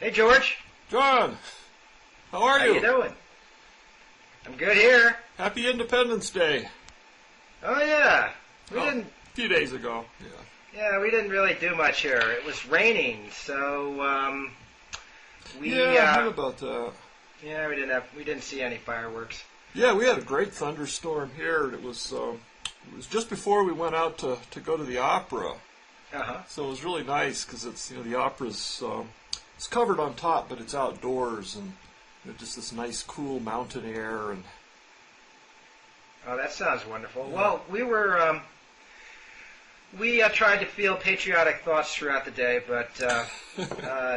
Hey, George. John, how are you? How you doing? I'm good here. Happy Independence Day. Oh, yeah. A few days ago. Yeah, we didn't really do much here. It was raining, so I heard about that. Yeah, we didn't see any fireworks. Yeah, we had a great thunderstorm here. It was just before we went out to go to the opera. So it was really nice because it's the opera's it's covered on top, but it's outdoors and just this nice cool mountain air and. Oh, that sounds wonderful. Yeah. Well, we tried to feel patriotic thoughts throughout the day, but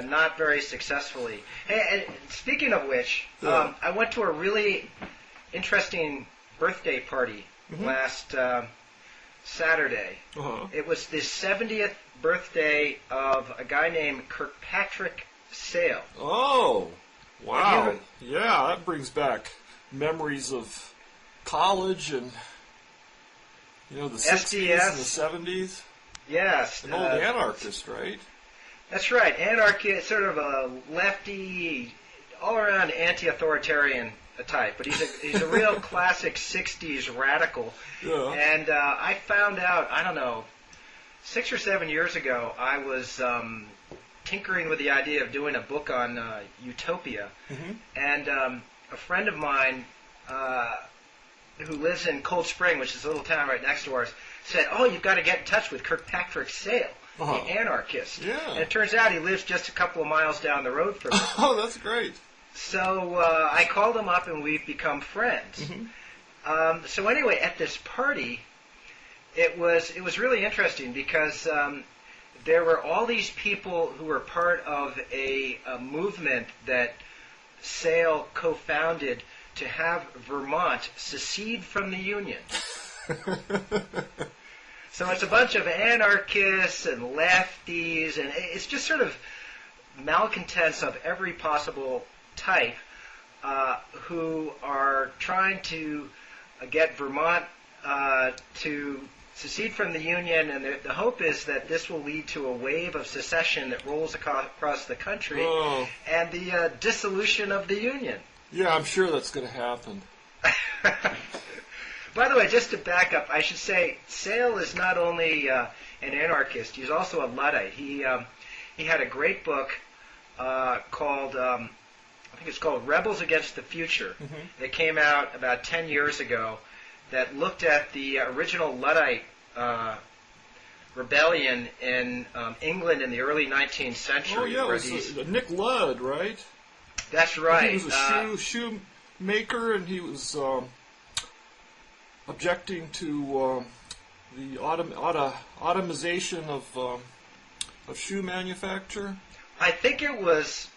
not very successfully. Hey, and speaking of which, I went to a really interesting birthday party last Saturday. It was the 70th birthday of a guy named Kirkpatrick Sale. Oh, wow. Yeah, that brings back memories of college and the 60s and the 70s. Yes. An old anarchist, right? That's right. Anarchist, sort of a lefty, all-around anti-authoritarian type. But he's a real classic 60s radical. Yeah. And I found out, I don't know, 6 or 7 years ago, I was tinkering with the idea of doing a book on utopia. And a friend of mine who lives in Cold Spring, which is a little town right next to ours, said, "Oh, you've got to get in touch with Kirkpatrick Sale, the anarchist." Yeah. And it turns out he lives just a couple of miles down the road from me. Oh, that's great. So I called him up, and we've become friends. So anyway, at this party, it was really interesting because there were all these people who were part of a movement that Sale co-founded to have Vermont secede from the Union. So it's a bunch of anarchists and lefties, and it's just sort of malcontents of every possible type who are trying to get Vermont to secede from the Union, and the hope is that this will lead to a wave of secession that rolls across the country and the dissolution of the Union. Yeah, I'm sure that's going to happen. By the way, just to back up, I should say Sale is not only an anarchist; he's also a Luddite. He had a great book called I think it's called Rebels Against the Future. That came out about 10 years ago. That looked at the original Luddite rebellion in England in the early 19th century. Oh yeah, it was Nick Ludd, right? That's right. He was a shoemaker, and he was objecting to the automation of shoe manufacture. I think it was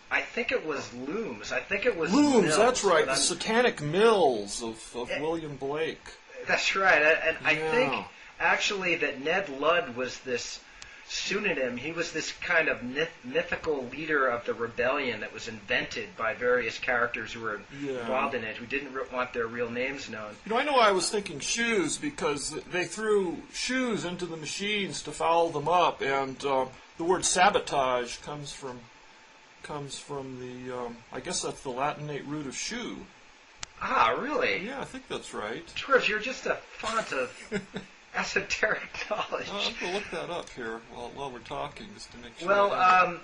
looms. I think it was looms. mills, That's right. The satanic mills of William Blake. That's right. And I think actually that Ned Ludd was this pseudonym. He was this kind of mythical leader of the rebellion that was invented by various characters who were involved in it, who didn't want their real names known. I know I was thinking shoes because they threw shoes into the machines to foul them up, and the word sabotage comes from the I guess that's the Latinate root of shoe. Ah, really? Yeah, I think that's right. George, you're just a font of esoteric knowledge. I'll have to look that up here while we're talking, just to make sure. Well,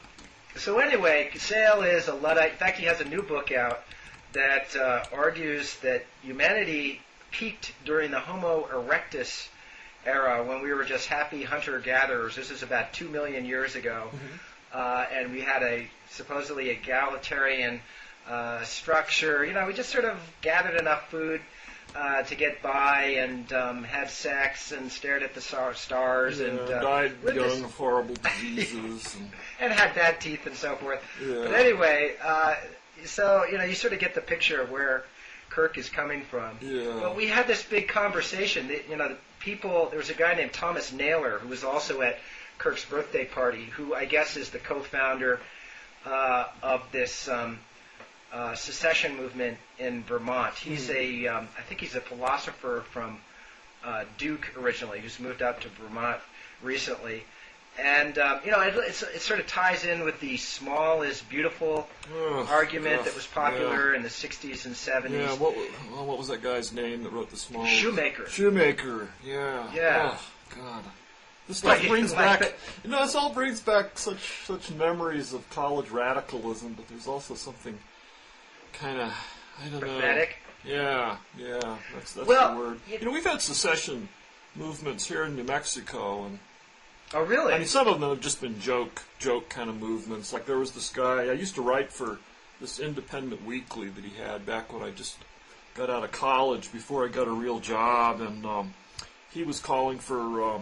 so anyway, Sale is a Luddite. In fact, he has a new book out that argues that humanity peaked during the Homo erectus era, when we were just happy hunter-gatherers. This is about 2 million years ago. And we had a supposedly egalitarian structure. We just sort of gathered enough food to get by, and had sex and stared at the stars, and died young of horrible diseases, and had bad teeth and so forth. Yeah. But anyway, so you sort of get the picture of where Kirk is coming from. Yeah. But we had this big conversation. People. There was a guy named Thomas Naylor who was also at Kirk's birthday party, who I guess is the co-founder of this secession movement in Vermont. He's I think he's a philosopher from Duke originally, who's moved up to Vermont recently. And, it sort of ties in with the small is beautiful argument that was popular in the 60s and 70s. Yeah, what was that guy's name that wrote the small? Shoemaker, yeah. Yeah. Oh, God. This stuff brings back, this all brings back such memories of college radicalism, but there's also something kind of, I don't pathetic. know. Yeah, that's the word. We've had secession movements here in New Mexico, and oh, really? I mean, some of them have just been joke kind of movements. Like there was this guy, I used to write for this independent weekly that he had back when I just got out of college, before I got a real job, and he was calling for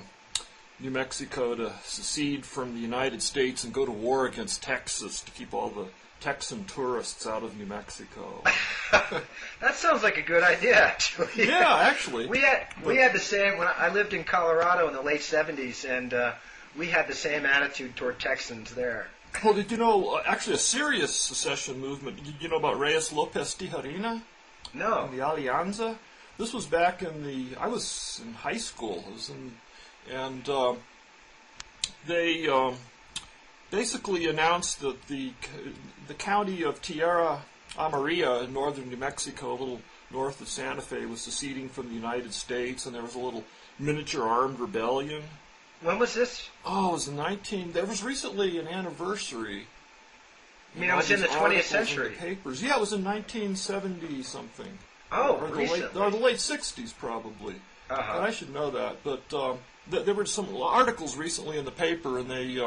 New Mexico to secede from the United States and go to war against Texas to keep all the Texan tourists out of New Mexico. That sounds like a good idea, actually. Yeah, actually. We had the same when I lived in Colorado in the late 70s, and we had the same attitude toward Texans there. Well, did you know, actually a serious secession movement, did you know about Reyes Lopez Tijerina? No. And the Alianza? This was back I was in high school, and they basically announced that the county of Tierra Amarilla in northern New Mexico, a little north of Santa Fe, was seceding from the United States, and there was a little miniature armed rebellion. When was this? Oh, it was there was recently an anniversary. You mean it was in the 20th century? In the papers. Yeah, it was in 1970-something. Oh, or the late 60s, probably. Uh-huh. I should know that. But there were some articles recently in the paper, and they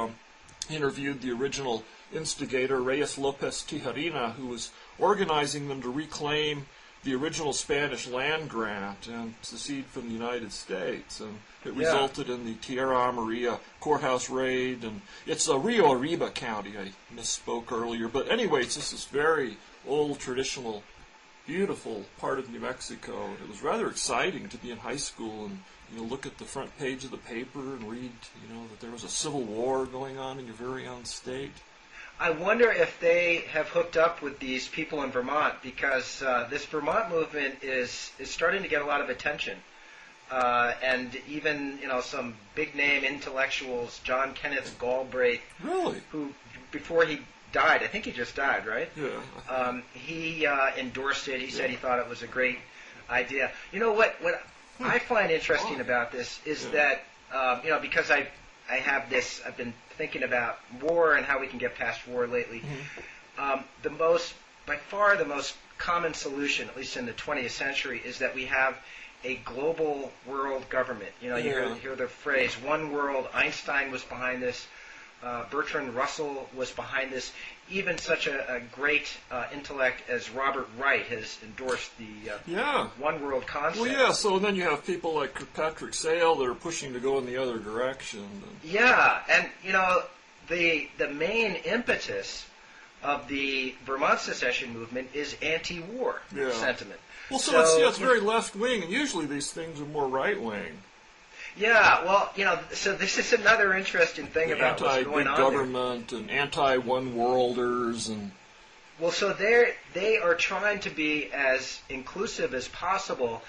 interviewed the original instigator, Reyes Lopez Tijerina, who was organizing them to reclaim the original Spanish land grant and secede from the United States. And it resulted in the Tierra Amarilla courthouse raid, and it's Rio Arriba County. I misspoke earlier. But anyways, this is very old, traditional, beautiful part of New Mexico. It was rather exciting to be in high school and look at the front page of the paper and read, that there was a civil war going on in your very own state. I wonder if they have hooked up with these people in Vermont, because this Vermont movement is starting to get a lot of attention. And even, some big-name intellectuals, John Kenneth Galbraith, really, who, before he died, I think he just died, right? Yeah. He endorsed it. He said he thought it was a great idea. You know what I find interesting about this is that, because I have this, I've been thinking about war and how we can get past war lately. Mm-hmm. By far the most common solution, at least in the 20th century, is that we have a global world government. You hear the phrase one world. Einstein was behind this. Bertrand Russell was behind this. Even such a great intellect as Robert Wright has endorsed the one world concept. Well, yeah, so then you have people like Patrick Sale that are pushing to go in the other direction. Yeah, and, the main impetus of the Vermont secession movement is anti-war sentiment. Well, so it's very left-wing, and usually these things are more right-wing. Yeah, well, so this is another interesting thing about what's going on anti-big government and anti-one-worlders and... Well, so they are trying to be as inclusive as possible,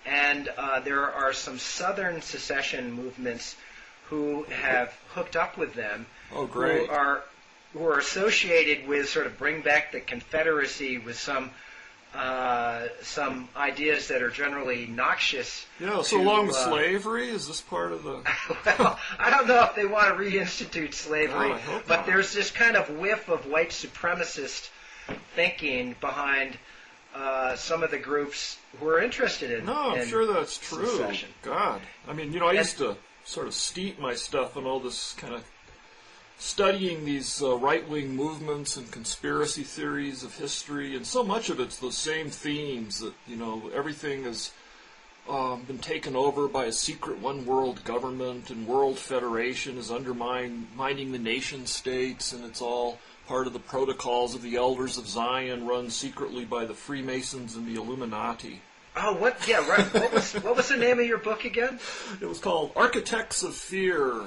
and there are some southern secession movements who have hooked up with them. Oh, great. Who are associated with sort of bring back the Confederacy with some ideas that are generally noxious. Yeah, so along with slavery, is this part of the... Well, I don't know if they want to reinstitute slavery, I hope but not. There's this kind of whiff of white supremacist thinking behind some of the groups who are interested in I'm sure that's true. Secession. God. I mean, I used to sort of steep my stuff in all this kind of studying these right-wing movements and conspiracy theories of history, and so much of it's the same themes that, everything has been taken over by a secret one-world government, and world federation is undermining the nation-states, and it's all part of the protocols of the elders of Zion run secretly by the Freemasons and the Illuminati. Oh, what? Yeah, right. What was the name of your book again? It was called Architects of Fear.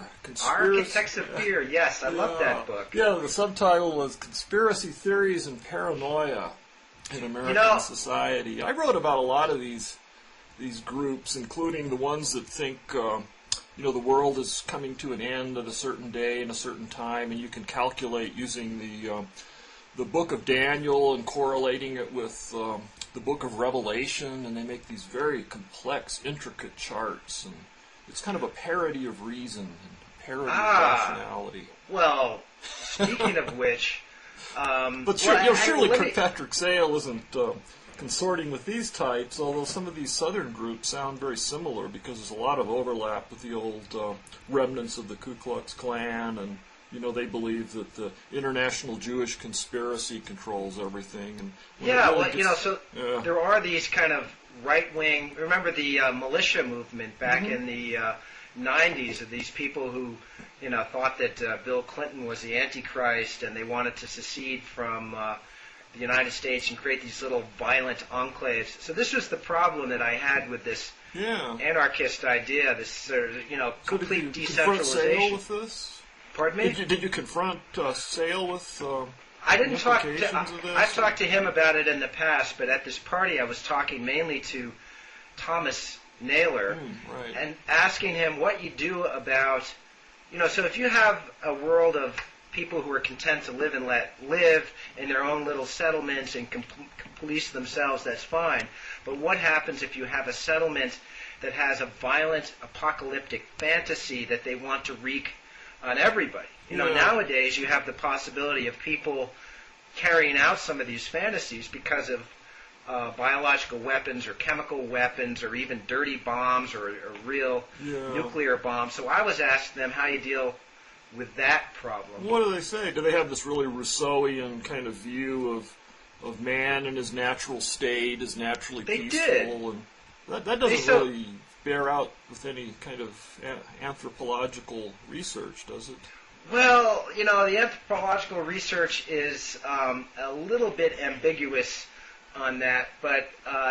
Architects of Fear. Yes, I love that book. Yeah, the subtitle was Conspiracy Theories and Paranoia in American Society. I wrote about a lot of these groups, including the ones that think the world is coming to an end at a certain day and a certain time, and you can calculate using the book of Daniel and correlating it with the book of Revelation, and they make these very complex, intricate charts, and it's kind of a parody of reason and a parody of rationality. Well, speaking of which, but surely Kirkpatrick Sale isn't consorting with these types, although some of these southern groups sound very similar because there's a lot of overlap with the old remnants of the Ku Klux Klan, and they believe that the international Jewish conspiracy controls everything. And there are these kind of right-wing. Remember the militia movement back in the 90s of these people who thought that Bill Clinton was the Antichrist, and they wanted to secede from the United States and create these little violent enclaves. So this was the problem that I had with this anarchist idea, this sort of, complete decentralization. Sale with this? Pardon me? Did you confront Sale with I didn't talk to. of this? I've talked to him about it in the past, but at this party I was talking mainly to Thomas Naylor and asking him what you do about, so if you have a world of people who are content to live and let live in their own little settlements and can police themselves, that's fine. But what happens if you have a settlement that has a violent apocalyptic fantasy that they want to wreak on everybody? Nowadays you have the possibility of people carrying out some of these fantasies because of biological weapons or chemical weapons or even dirty bombs or real nuclear bombs. So I was asking them how you deal with that problem. What do they say? Do they have this really Rousseauian kind of view of man in his natural state, as naturally peaceful? Did. And that doesn't really bear out with any kind of anthropological research, does it? Well, the anthropological research is a little bit ambiguous on that, but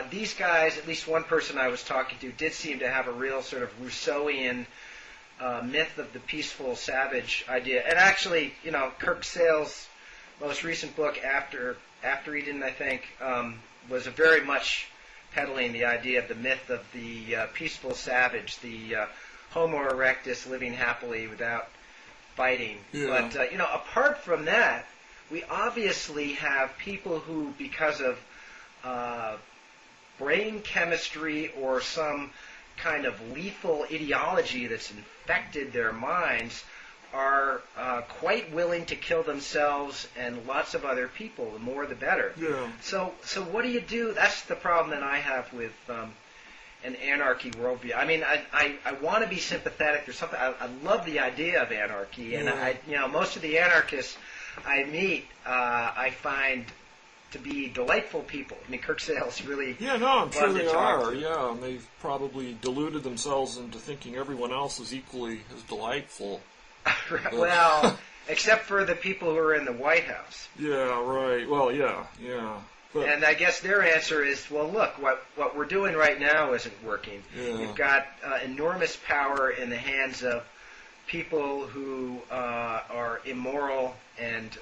these guys, at least one person I was talking to, did seem to have a real sort of Rousseauian myth of the peaceful savage idea. And actually, Kirk Sale's most recent book, After Eden, I think, was very much peddling the idea of the myth of the peaceful savage, the Homo erectus living happily without fighting. Yeah. But, apart from that, we obviously have people who, because of brain chemistry or some kind of lethal ideology that's infected their minds, are quite willing to kill themselves and lots of other people. The more, the better. Yeah. So what do you do? That's the problem that I have with an anarchy worldview. I mean, I want to be sympathetic. There's something. I love the idea of anarchy, and most of the anarchists I meet, I find to be delightful people. I mean, Kirk Sale's really I'm sure they are. To. Yeah, and they've probably deluded themselves into thinking everyone else is equally as delightful. Well, except for the people who are in the White House. Yeah, right. Well, yeah. But, and I guess their answer is, well, look, what we're doing right now isn't working. Yeah. You've got enormous power in the hands of people who are immoral and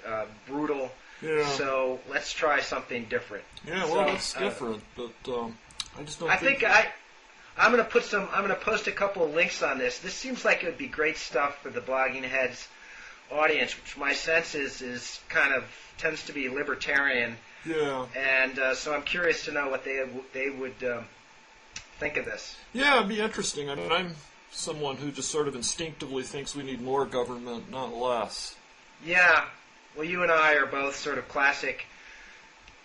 brutal. Yeah. So let's try something different. Yeah, well, that's different, but I just don't. I think I'm going to post a couple of links on this. This seems like it would be great stuff for the Blogging Heads audience, which my sense is kind of tends to be libertarian. Yeah. And so I'm curious to know what they would think of this. Yeah, it'd be interesting. I mean, I'm someone who just sort of instinctively thinks we need more government, not less. Yeah. Well, you and I are both sort of classic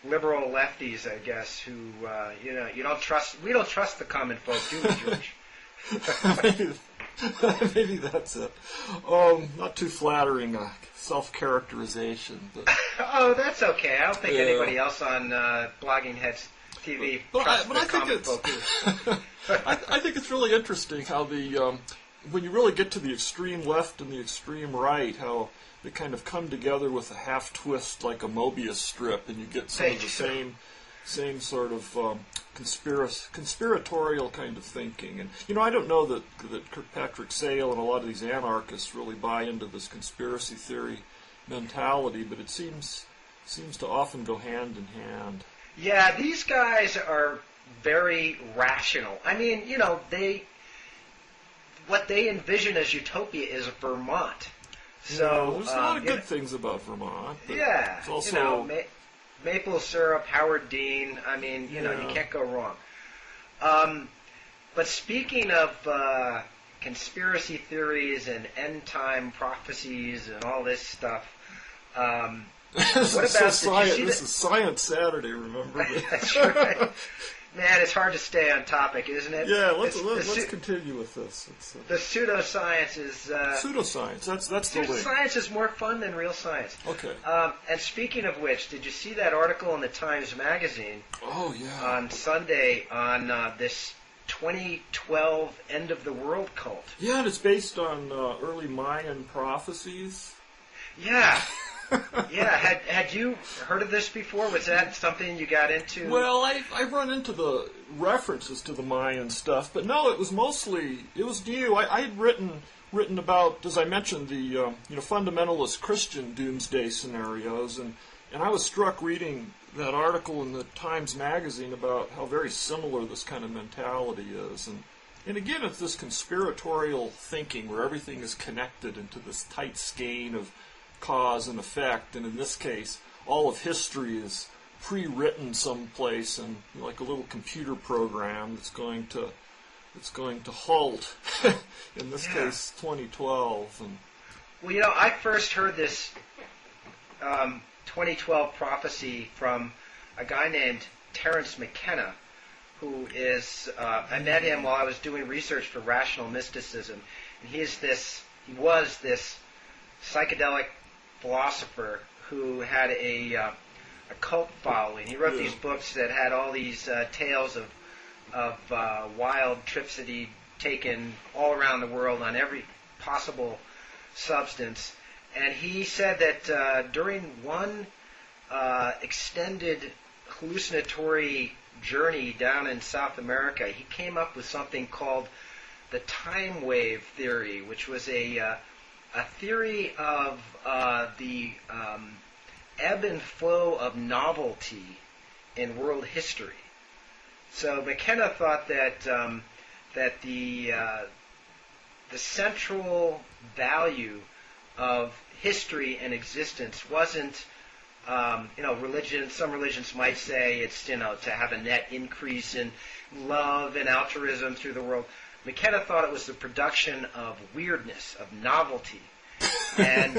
liberal lefties, I guess, who you don't trust. We don't trust the common folk, do we, George? Maybe that's it. Not too flattering self-characterization, but oh, that's okay. I don't think anybody else on Blogging Heads TV trusts the common folk. I think it's really interesting how when you really get to the extreme left and the extreme right, how they kind of come together with a half twist like a Mobius strip, and you get some of the same sort of conspiratorial kind of thinking. And I don't know that Kirkpatrick Sale and a lot of these anarchists really buy into this conspiracy theory mentality, but it seems to often go hand in hand. Yeah, these guys are very rational. I mean, what they envision as utopia is Vermont. So there's a lot of good things about Vermont. Yeah, it's also, maple syrup, Howard Dean. I mean, you can't go wrong. But speaking of conspiracy theories and end time prophecies and all this stuff, this is Science Saturday, remember? That's right. Man, it's hard to stay on topic, isn't it? Yeah, let's continue with this. The pseudoscience is... pseudoscience, that's the link. Pseudoscience is more fun than real science. Okay. And speaking of which, did you see that article in the Times Magazine? Oh, yeah. On Sunday on this 2012 end of the world cult. Yeah, and it's based on early Mayan prophecies. Yeah. Yeah, had you heard of this before? Was that something you got into? Well, I've run into the references to the Mayan stuff, but no, it was new. I had written about, as I mentioned, the fundamentalist Christian doomsday scenarios, and I was struck reading that article in the Times Magazine about how very similar this kind of mentality is, and again, it's this conspiratorial thinking where everything is connected into this tight skein of cause and effect, and in this case, all of history is pre-written someplace in like a little computer program that's going to halt. In this case, 2012. Well, I first heard this 2012 prophecy from a guy named Terence McKenna, who is I met him while I was doing research for rational mysticism, and he was this psychedelic philosopher who had a cult following. He wrote these books that had all these tales of wild trips that he'd taken all around the world on every possible substance. And he said that during one extended hallucinatory journey down in South America, he came up with something called the time wave theory, which was a theory of the ebb and flow of novelty in world history. So McKenna thought that the central value of history and existence wasn't religion. Some religions might say it's to have a net increase in love and altruism through the world. McKenna thought it was the production of weirdness, of novelty. And,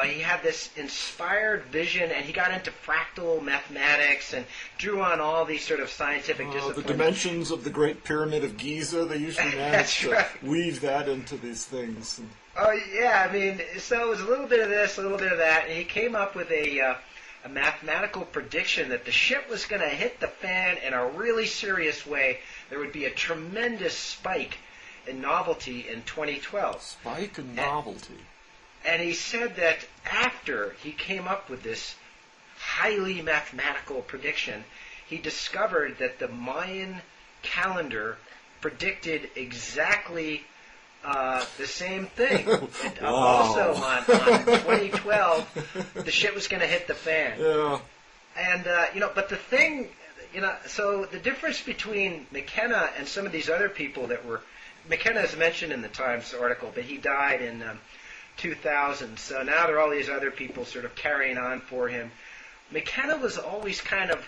he had this inspired vision, and he got into fractal mathematics and drew on all these sort of scientific disciplines. The dimensions of the Great Pyramid of Giza, they usually manage to weave that into these things. Oh, yeah, so it was a little bit of this, a little bit of that, and he came up with a mathematical prediction that the shit was going to hit the fan in a really serious way. There would be a tremendous spike in novelty in 2012. Spike in novelty. And he said that after he came up with this highly mathematical prediction, he discovered that the Mayan calendar predicted exactly the same thing. Wow. Also on 2012, the shit was going to hit the fan. Yeah. And, but the thing, so the difference between McKenna and some of these other people that were, McKenna is mentioned in the Times article, but he died in 2000. So now there are all these other people sort of carrying on for him. McKenna was always kind of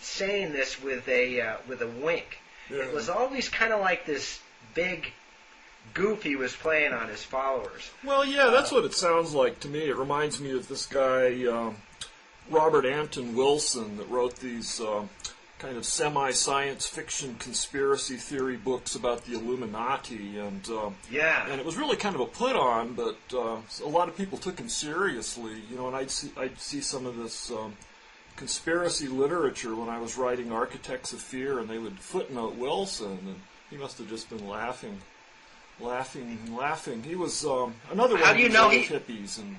saying this with a wink. Yeah. It was always kind of like this big goof he was playing on his followers. Well, yeah, that's what it sounds like to me. It reminds me of this guy, Robert Anton Wilson, that wrote these kind of semi-science fiction conspiracy theory books about the Illuminati, and it was really kind of a put-on, but a lot of people took him seriously, and I'd see some of this conspiracy literature when I was writing Architects of Fear, and they would footnote Wilson, and he must have just been laughing. He was another one of those old hippies. And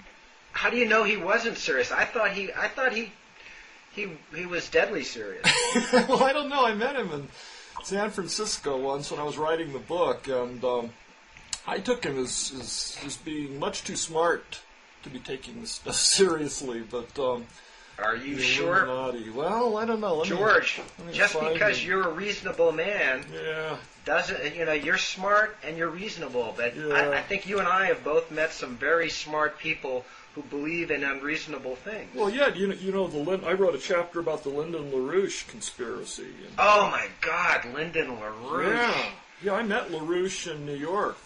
how do you know he wasn't serious? I thought he was deadly serious. Well, I don't know. I met him in San Francisco once when I was writing the book, and I took him as being much too smart to be taking this stuff seriously. But Are you the sure? Illuminati. Well, I don't know. George, let me just because you're a reasonable man doesn't, you're smart and you're reasonable. But I think you and I have both met some very smart people who believe in unreasonable things. Well, yeah, I wrote a chapter about the Lyndon LaRouche conspiracy. Oh my God, Lyndon LaRouche. Yeah, I met LaRouche in New York.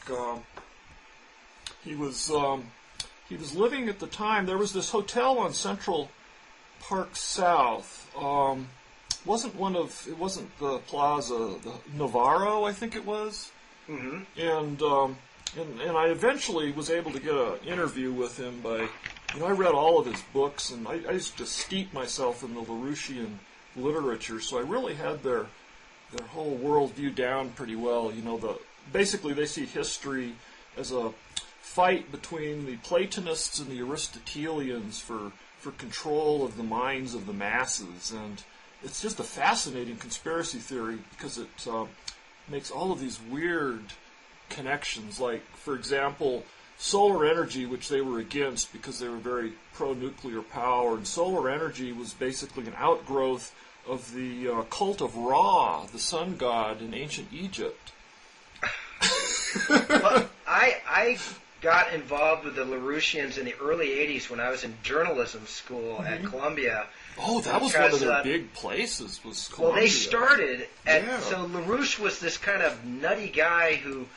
He was living at the time. There was this hotel on Central Park South. It wasn't the Plaza, the Navarro, I think it was. Mm-hmm. And I eventually was able to get an interview with him by, I read all of his books, and I used to steep myself in the LaRouchian literature, so I really had their whole worldview down pretty well. Basically they see history as a fight between the Platonists and the Aristotelians for control of the minds of the masses, and it's just a fascinating conspiracy theory because it makes all of these weird connections, like, for example, solar energy, which they were against because they were very pro-nuclear power, and solar energy was basically an outgrowth of the cult of Ra, the sun god in ancient Egypt. Well, I got involved with the LaRouchians in the early 80s when I was in journalism school at Columbia. Oh, that was one of their big places, was Columbia. Well, they started so LaRouche was this kind of nutty guy who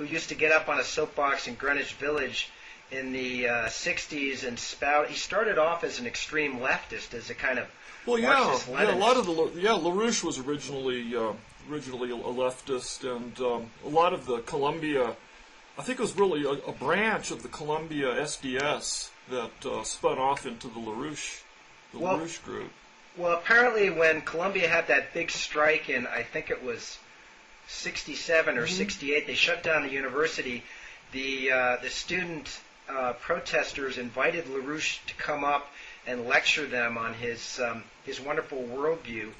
used to get up on a soapbox in Greenwich Village in the 60s and spout. He started off as an extreme leftist, as a kind of Marxist-Leninist. A lot of LaRouche was originally a leftist, and a lot of the Columbia, I think it was really a branch of the Columbia SDS that spun off into the LaRouche group. Well, apparently when Columbia had that big strike in, I think it was 67 or 68, they shut down the university. The student protesters invited LaRouche to come up and lecture them on his wonderful worldview,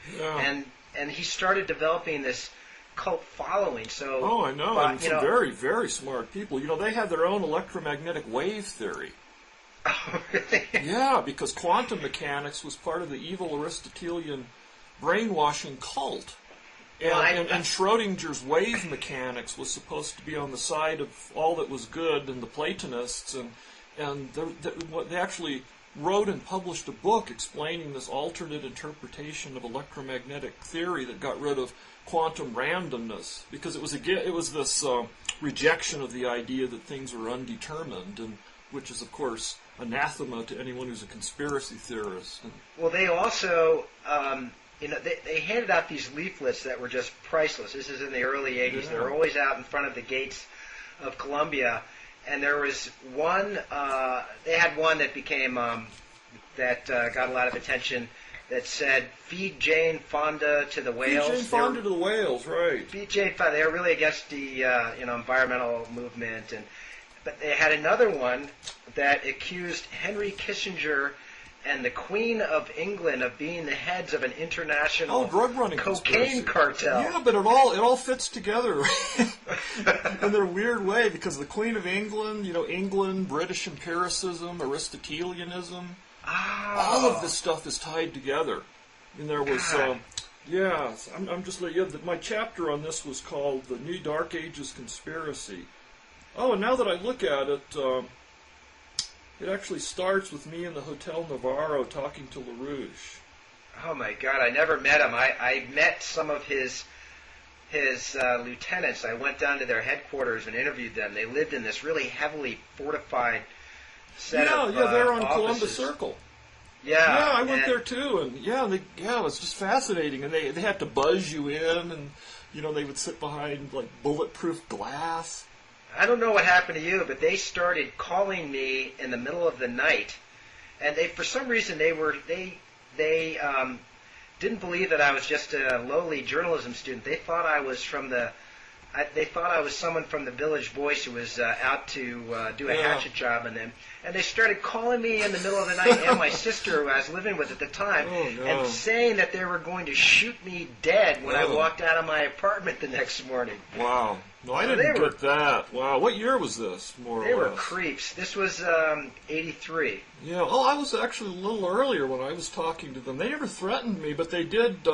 and he started developing this cult following. So I know, and some very, very smart people. They had their own electromagnetic wave theory. Oh, really? Yeah, because quantum mechanics was part of the evil Aristotelian brainwashing cult. And Schrodinger's wave mechanics was supposed to be on the side of all that was good and the Platonists, and they actually wrote and published a book explaining this alternate interpretation of electromagnetic theory that got rid of quantum randomness, because it was this rejection of the idea that things were undetermined, and which is, of course, anathema to anyone who's a conspiracy theorist. Well, they also... they handed out these leaflets that were just priceless. This is in the early 80s. Yeah. They were always out in front of the gates of Columbia. And there was one, they had one that became, got a lot of attention, that said, "Feed Jane Fonda to the whales." Feed Jane Fonda to the whales, right. Feed Jane Fonda. They were really against the, environmental movement. But they had another one that accused Henry Kissinger and the Queen of England of being the heads of an international drug running cocaine cartel. Yeah, but it all fits together in their weird way, because the Queen of England, England, British empiricism, Aristotelianism, all of this stuff is tied together. And there was, I'm just letting you. My chapter on this was called "The New Dark Ages Conspiracy." Oh, and now that I look at it. It actually starts with me in the Hotel Navarro talking to LaRouche. Oh my God, I never met him. I met some of his lieutenants. I went down to their headquarters and interviewed them. They lived in this really heavily fortified set of they're on offices. Columbus Circle. Yeah, I went there too, and it was just fascinating. And they had to buzz you in, and they would sit behind like bulletproof glass. I don't know what happened to you, but they started calling me in the middle of the night, and for some reason they didn't believe that I was just a lowly journalism student. They thought I was someone from the Village Voice who was out to do a hatchet job on them. and they started calling me in the middle of the night, and my sister, who I was living with at the time, and saying that they were going to shoot me dead when I walked out of my apartment the next morning. Wow. No, I didn't get that. Wow. What year was this, more or less? They were creeps. This was 83. Yeah. Oh, I was actually a little earlier when I was talking to them. They never threatened me, but they did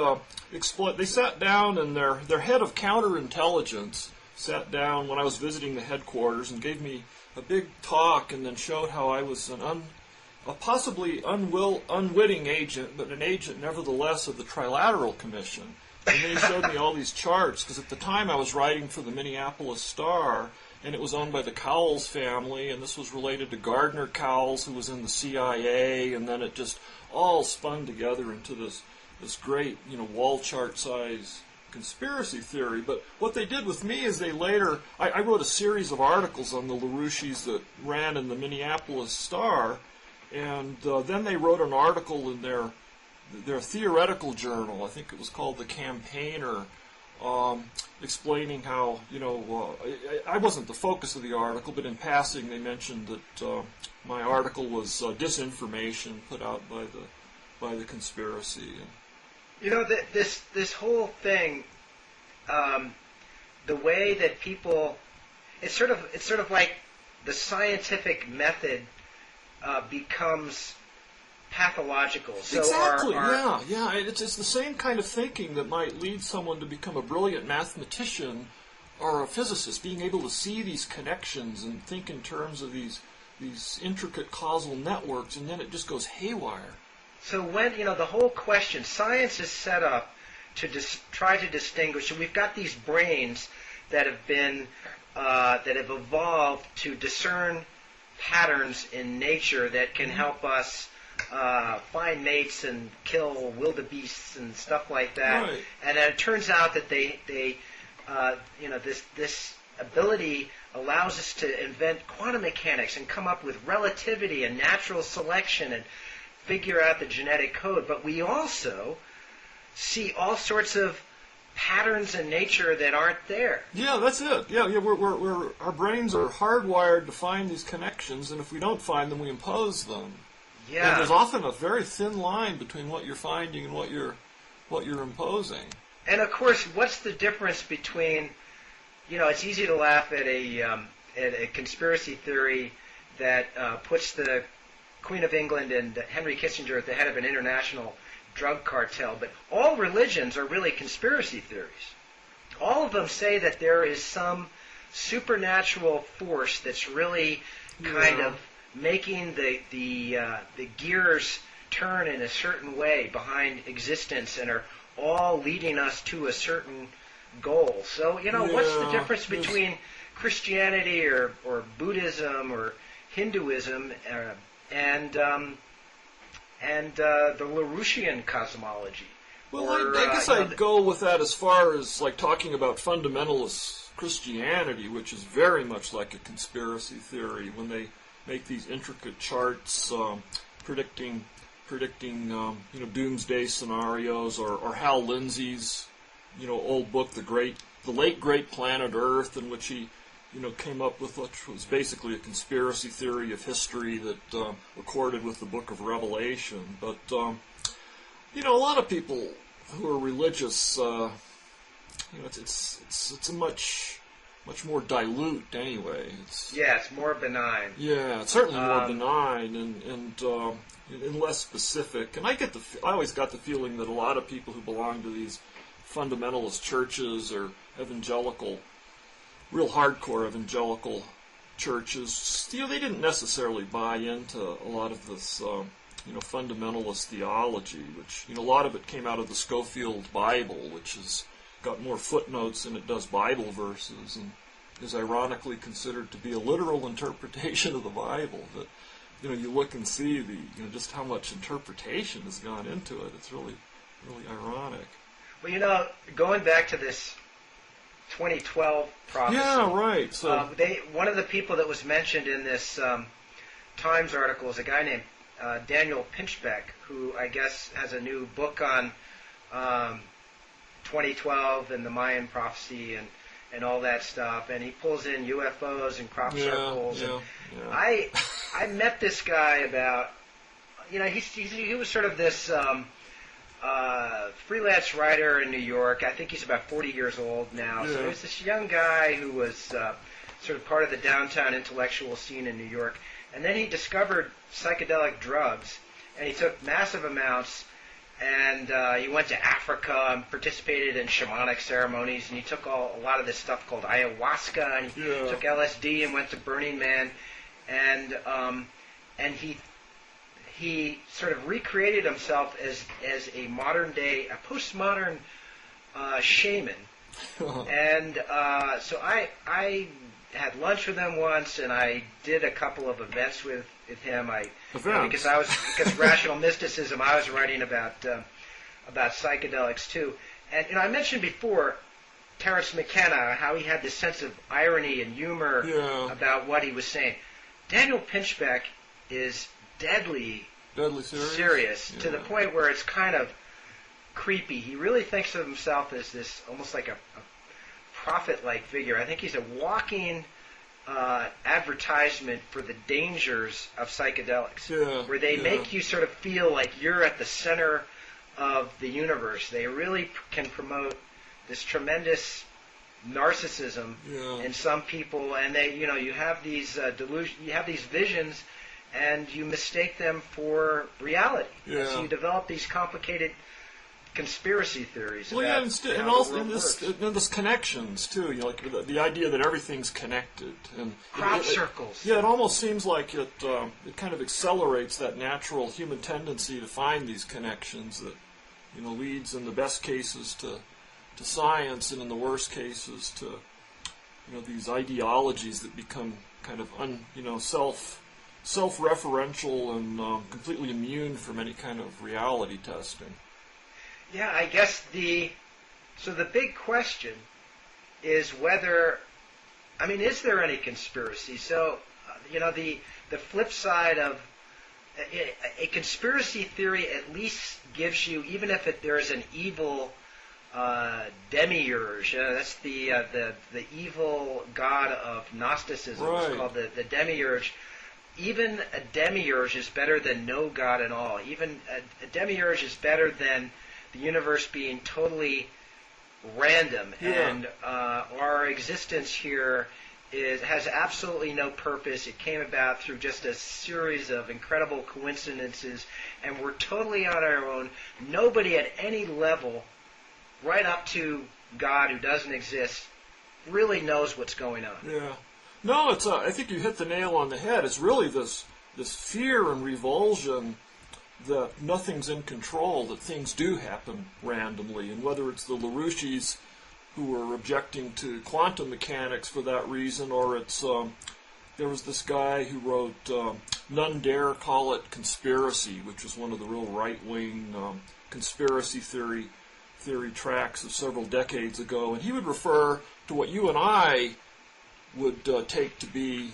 exploit. They sat down, and their head of counterintelligence sat down when I was visiting the headquarters and gave me a big talk, and then showed how I was a possibly unwitting agent, but an agent nevertheless of the Trilateral Commission. And then he showed me all these charts, because at the time I was writing for the Minneapolis Star, and it was owned by the Cowles family, and this was related to Gardner Cowles, who was in the CIA, and then it just all spun together into this great, wall chart size conspiracy theory. But what they did with me is I wrote a series of articles on the LaRouches that ran in the Minneapolis Star, and then they wrote an article in their theoretical journal, I think it was called The Campaigner, explaining how, I wasn't the focus of the article, but in passing they mentioned that my article was disinformation put out by the conspiracy. This whole thing, the way that people, it's sort of like the scientific method becomes pathological. So exactly. Yeah. It's the same kind of thinking that might lead someone to become a brilliant mathematician or a physicist, being able to see these connections and think in terms of these intricate causal networks, and then it just goes haywire. So when the whole question, science is set up to try to distinguish. So we've got these brains that have been that have evolved to discern patterns in nature that can help us find mates and kill wildebeests and stuff like that. Right. And it turns out that they this ability allows us to invent quantum mechanics and come up with relativity and natural selection and figure out the genetic code. But we also see all sorts of patterns in nature that aren't there. Yeah, that's it. Yeah, our brains are hardwired to find these connections, and if we don't find them, we impose them. Yeah. And there's often a very thin line between what you're finding and what you're imposing. And of course, what's the difference between, it's easy to laugh at a conspiracy theory that puts the Queen of England and Henry Kissinger at the head of an international drug cartel, but all religions are really conspiracy theories. All of them say that there is some supernatural force that's really kind of making the gears turn in a certain way behind existence, and are all leading us to a certain goal. So, what's the difference between Christianity or Buddhism or Hinduism and the LaRouchian cosmology? Well, I guess I'd go with that as far as like talking about fundamentalist Christianity, which is very much like a conspiracy theory when they make these intricate charts predicting doomsday scenarios, or Hal Lindsey's old book, the late great planet Earth, in which he came up with what was basically a conspiracy theory of history that recorded with the Book of Revelation. But a lot of people who are religious, it's a much more dilute anyway. It's more benign. Yeah, it's certainly more benign and less specific. And I always got the feeling that a lot of people who belong to these fundamentalist churches or evangelical, real hardcore evangelical churches, they didn't necessarily buy into a lot of this, fundamentalist theology, which, a lot of it came out of the Schofield Bible, which has got more footnotes than it does Bible verses, and is ironically considered to be a literal interpretation of the Bible. But, you look and see just how much interpretation has gone into it. It's really, really ironic. Well, going back to this 2012 prophecy. Yeah, right. So one of the people that was mentioned in this Times article is a guy named Daniel Pinchbeck, who I guess has a new book on 2012 and the Mayan prophecy, and all that stuff, and he pulls in UFOs and crop circles. Yeah. I met this guy about, he was sort of this freelance writer in New York. I think he's about 40 years old now. So he was this young guy who was sort of part of the downtown intellectual scene in New York. And then he discovered psychedelic drugs, and he took massive amounts, and he went to Africa and participated in shamanic ceremonies, and he took a lot of this stuff called ayahuasca, and he took LSD and went to Burning Man, and he sort of recreated himself as a postmodern shaman. And so I had lunch with him once, and I did a couple of events with him. Because rational mysticism, I was writing about psychedelics too. And I mentioned before Terence McKenna, how he had this sense of irony and humor about what he was saying. Daniel Pinchbeck is deadly serious to the point where it's kind of creepy. He really thinks of himself as this almost like a prophet-like figure. I think he's a walking advertisement for the dangers of psychedelics, where they make you sort of feel like you're at the center of the universe. They really can promote this tremendous narcissism in some people, and you have these you have these visions, and you mistake them for reality. So you develop these complicated conspiracy theories. Well, and also this connections too. Like the idea that everything's connected and crop circles. It almost seems like it kind of accelerates that natural human tendency to find these connections that leads in the best cases to science, and in the worst cases to these ideologies that become kind of self-referential and completely immune from any kind of reality testing. Yeah, I guess the big question is whether, is there any conspiracy? So, the flip side of a conspiracy theory at least gives you, even if there is an evil demiurge, that's the evil god of Gnosticism, it's called the demiurge. Even a demiurge is better than no god at all. Even a demiurge is better than the universe being totally random, and our existence here has absolutely no purpose. It came about through just a series of incredible coincidences, and we're totally on our own. Nobody at any level, right up to God who doesn't exist, really knows what's going on. Yeah. No, I think you hit the nail on the head. It's really this fear and revulsion that nothing's in control, that things do happen randomly, and whether it's the LaRouches who were objecting to quantum mechanics for that reason, or it's there was this guy who wrote None Dare Call It Conspiracy, which was one of the real right-wing conspiracy theory tracks of several decades ago, and he would refer to what you and I would take to be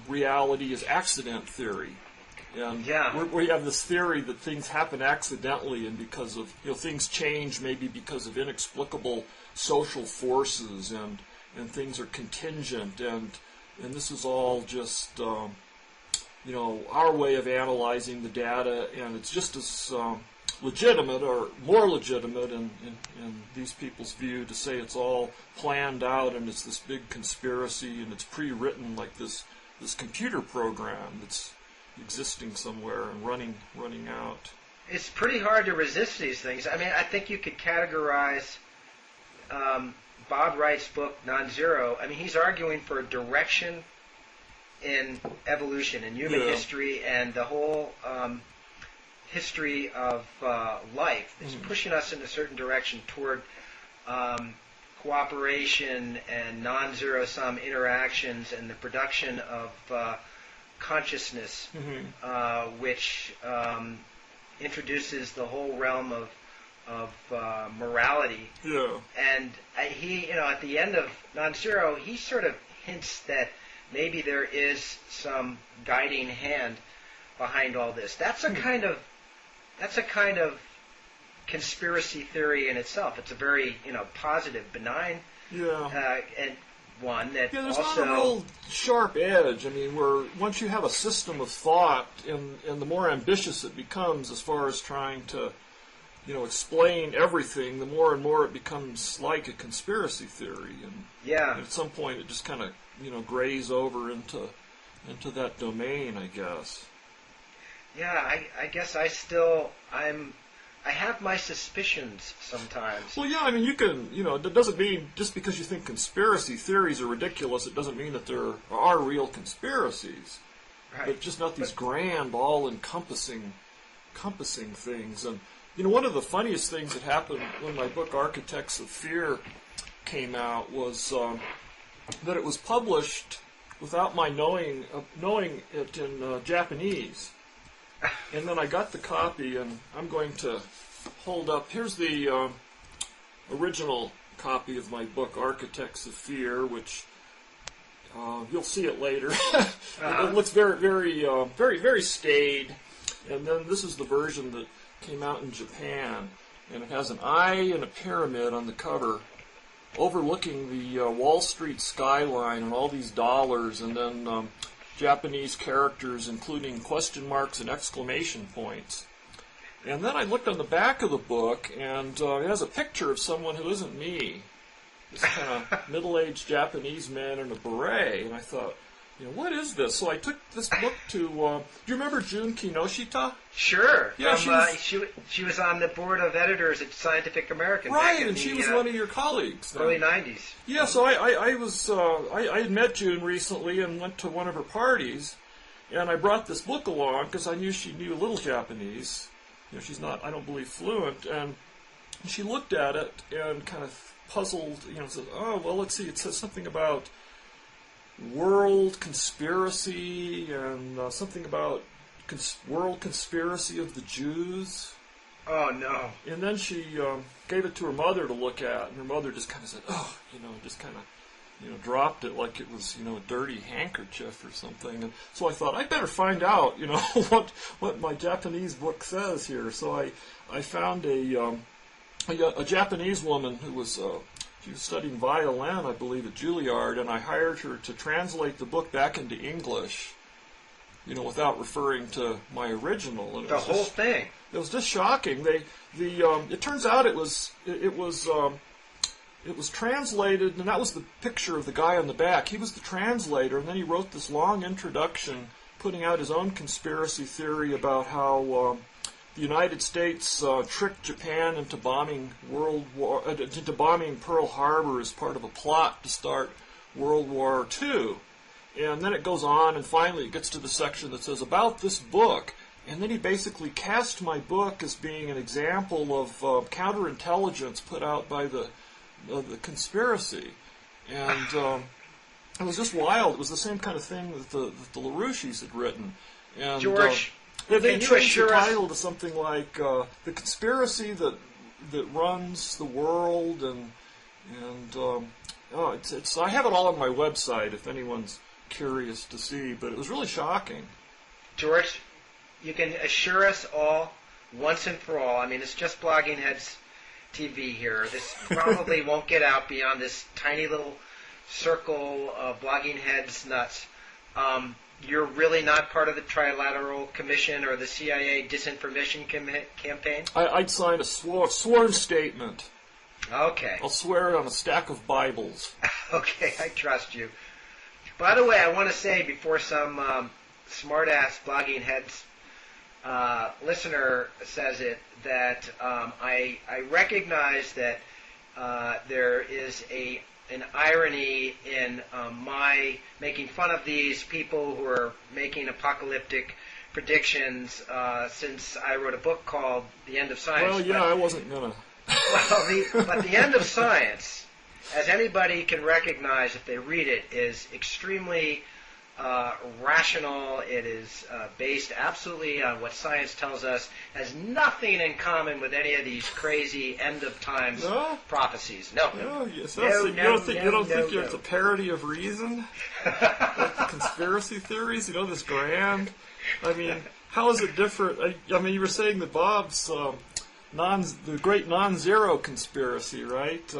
reality as accident theory. And we have this theory that things happen accidentally, and because of things change maybe because of inexplicable social forces, and things are contingent, and this is all just our way of analyzing the data, and it's just as legitimate or more legitimate in these people's view to say it's all planned out and it's this big conspiracy and it's pre-written like this computer program that's existing somewhere and running out. It's pretty hard to resist these things. I think you could categorize Bob Wright's book Non-Zero. He's arguing for a direction in evolution and human history and the whole history of life. It's pushing us in a certain direction toward cooperation and non-zero-sum interactions and the production of consciousness, which introduces the whole realm of morality. Yeah. And he, at the end of Non-Zero, he sort of hints that maybe there is some guiding hand behind all this. That's a kind of conspiracy theory in itself. It's a very, positive, benign And one that there's also... not a real sharp edge. I mean, where once you have a system of thought, and the more ambitious it becomes as far as trying to, explain everything, the more and more it becomes like a conspiracy theory. And at some point, it just kind of, grays over into that domain, I guess. Yeah, I guess I have my suspicions sometimes. Well, yeah, I mean, you can, that doesn't mean just because you think conspiracy theories are ridiculous, it doesn't mean that there are real conspiracies. Right. But just not these grand, all-encompassing things. And, one of the funniest things that happened when my book, Architects of Fear, came out was that it was published without my knowing it in Japanese. And then I got the copy, and I'm going to hold up. Here's the original copy of my book, Architects of Fear, which you'll see it later. It looks very, very, very, very staid. And then this is the version that came out in Japan, and it has an eye and a pyramid on the cover, overlooking the Wall Street skyline and all these dollars, and then Japanese characters, including question marks and exclamation points. And then I looked on the back of the book, and it has a picture of someone who isn't me. This kind of middle-aged Japanese man in a beret. And I thought, what is this? So I took this book to... do you remember Jun Kinoshita? Sure. Yeah, she was on the board of editors at Scientific American. Right, and she was one of your colleagues. Then. Early 90s. Yeah, so I had met June recently and went to one of her parties, and I brought this book along because I knew she knew a little Japanese. She's not, I don't believe, fluent, and she looked at it and kind of puzzled, said, oh, well, let's see, it says something about world conspiracy and something about world conspiracy of the Jews. Oh, no. And then she gave it to her mother to look at, and her mother just kind of said, oh, just kind of, dropped it like it was, a dirty handkerchief or something. And so I thought, I better find out, what my Japanese book says here. So I found a Japanese woman who was... she was studying violin, I believe, at Juilliard, and I hired her to translate the book back into English, without referring to my original. And the whole thing. It was just shocking. It turns out it was translated, and that was the picture of the guy on the back. He was the translator, and then he wrote this long introduction, putting out his own conspiracy theory about how the United States tricked Japan into bombing Pearl Harbor as part of a plot to start World War II. And then it goes on, and finally it gets to the section that says, about this book. And then he basically cast my book as being an example of counterintelligence put out by the conspiracy. And it was just wild. It was the same kind of thing that the LaRouches had written. And, George... They changed the title to something like "The Conspiracy That Runs the World," and it's I have it all on my website if anyone's curious to see. But it was really shocking. George, you can assure us all, once and for all. I mean, it's just Blogging Heads TV here. This probably won't get out beyond this tiny little circle of Blogging Heads nuts. You're really not part of the Trilateral Commission or the CIA disinformation campaign? I'd sign a sworn statement. Okay. I'll swear it on a stack of Bibles. Okay, I trust you. By the way, I want to say before some smart-ass Blogging Heads listener says it, that I recognize that there is an irony in my making fun of these people who are making apocalyptic predictions since I wrote a book called The End of Science. Well, yeah, I wasn't going to. But The End of Science, as anybody can recognize if they read it, is extremely rational. It is based absolutely on what science tells us, has nothing in common with any of these crazy end-of-times prophecies. No. You don't think it's a parody of reason? Like the conspiracy theories? This grand... I mean, how is it different? I mean, you were saying that Bob's the great non-zero conspiracy, right?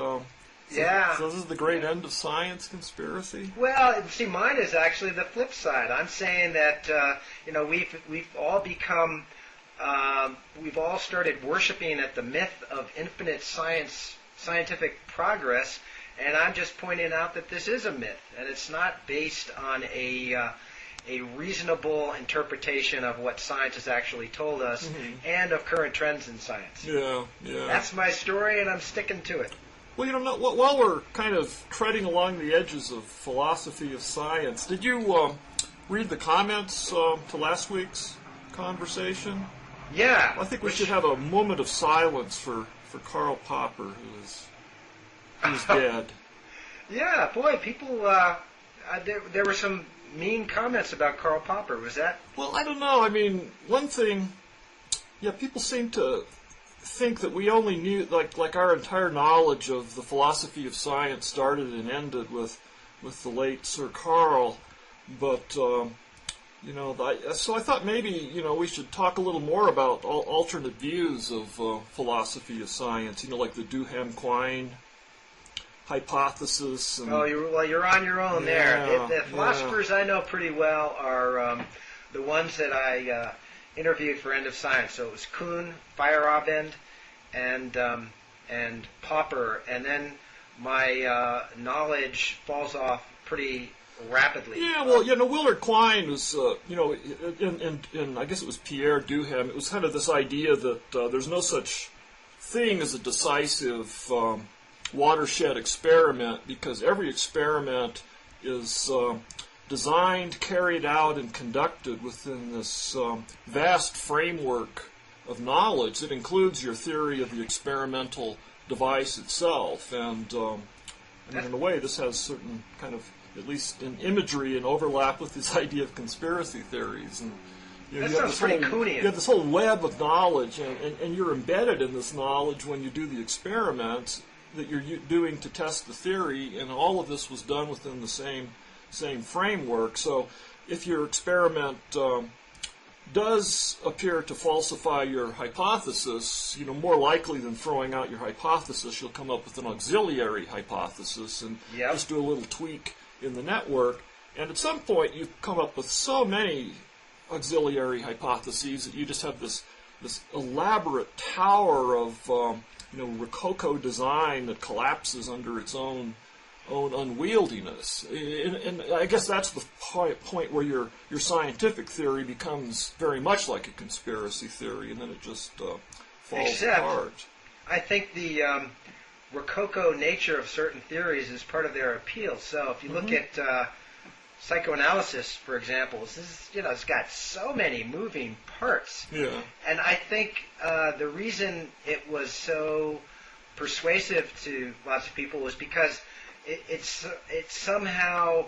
Yeah. So this is the great end of science conspiracy? Well, see, mine is actually the flip side. I'm saying that we've all become we've all started worshiping at the myth of infinite scientific progress, and I'm just pointing out that this is a myth, and it's not based on a reasonable interpretation of what science has actually told us and of current trends in science. Yeah, yeah. That's my story, and I'm sticking to it. Well, while we're kind of treading along the edges of philosophy of science, did you read the comments to last week's conversation? Yeah. I think we should have a moment of silence for Karl Popper, who's dead. Yeah, boy, people, there were some mean comments about Karl Popper. Was that? Well, I don't know. I mean, one thing, people seem to think that we only knew, like our entire knowledge of the philosophy of science started and ended with the late Sir Karl. But, so I thought maybe, we should talk a little more about alternate views of philosophy of science, like the Duhem-Quine hypothesis. And, you're on your own there. The philosophers I know pretty well are the ones that I interviewed for End of Science. So it was Kuhn, Feyerabend, and Popper, and then my knowledge falls off pretty rapidly. Yeah, well, Willard Quine was, in I guess it was Pierre Duhem, it was kind of this idea that there's no such thing as a decisive watershed experiment, because every experiment is designed, carried out, and conducted within this vast framework of knowledge that includes your theory of the experimental device itself. And in a way, this has certain kind of, at least in imagery, and overlap with this idea of conspiracy theories. And that sounds pretty Kuhnian. You have this whole web of knowledge, and you're embedded in this knowledge when you do the experiments that you're doing to test the theory, and all of this was done within the same framework. So if your experiment does appear to falsify your hypothesis, more likely than throwing out your hypothesis, you'll come up with an auxiliary hypothesis and just do a little tweak in the network. And at some point, you come up with so many auxiliary hypotheses that you just have this elaborate tower of Rococo design that collapses under its own unwieldiness. And I guess that's the point where your scientific theory becomes very much like a conspiracy theory, and then it just falls apart. I think the Rococo nature of certain theories is part of their appeal. So if you look at psychoanalysis, for example, it's got so many moving parts. Yeah. And I think the reason it was so persuasive to lots of people was because it somehow,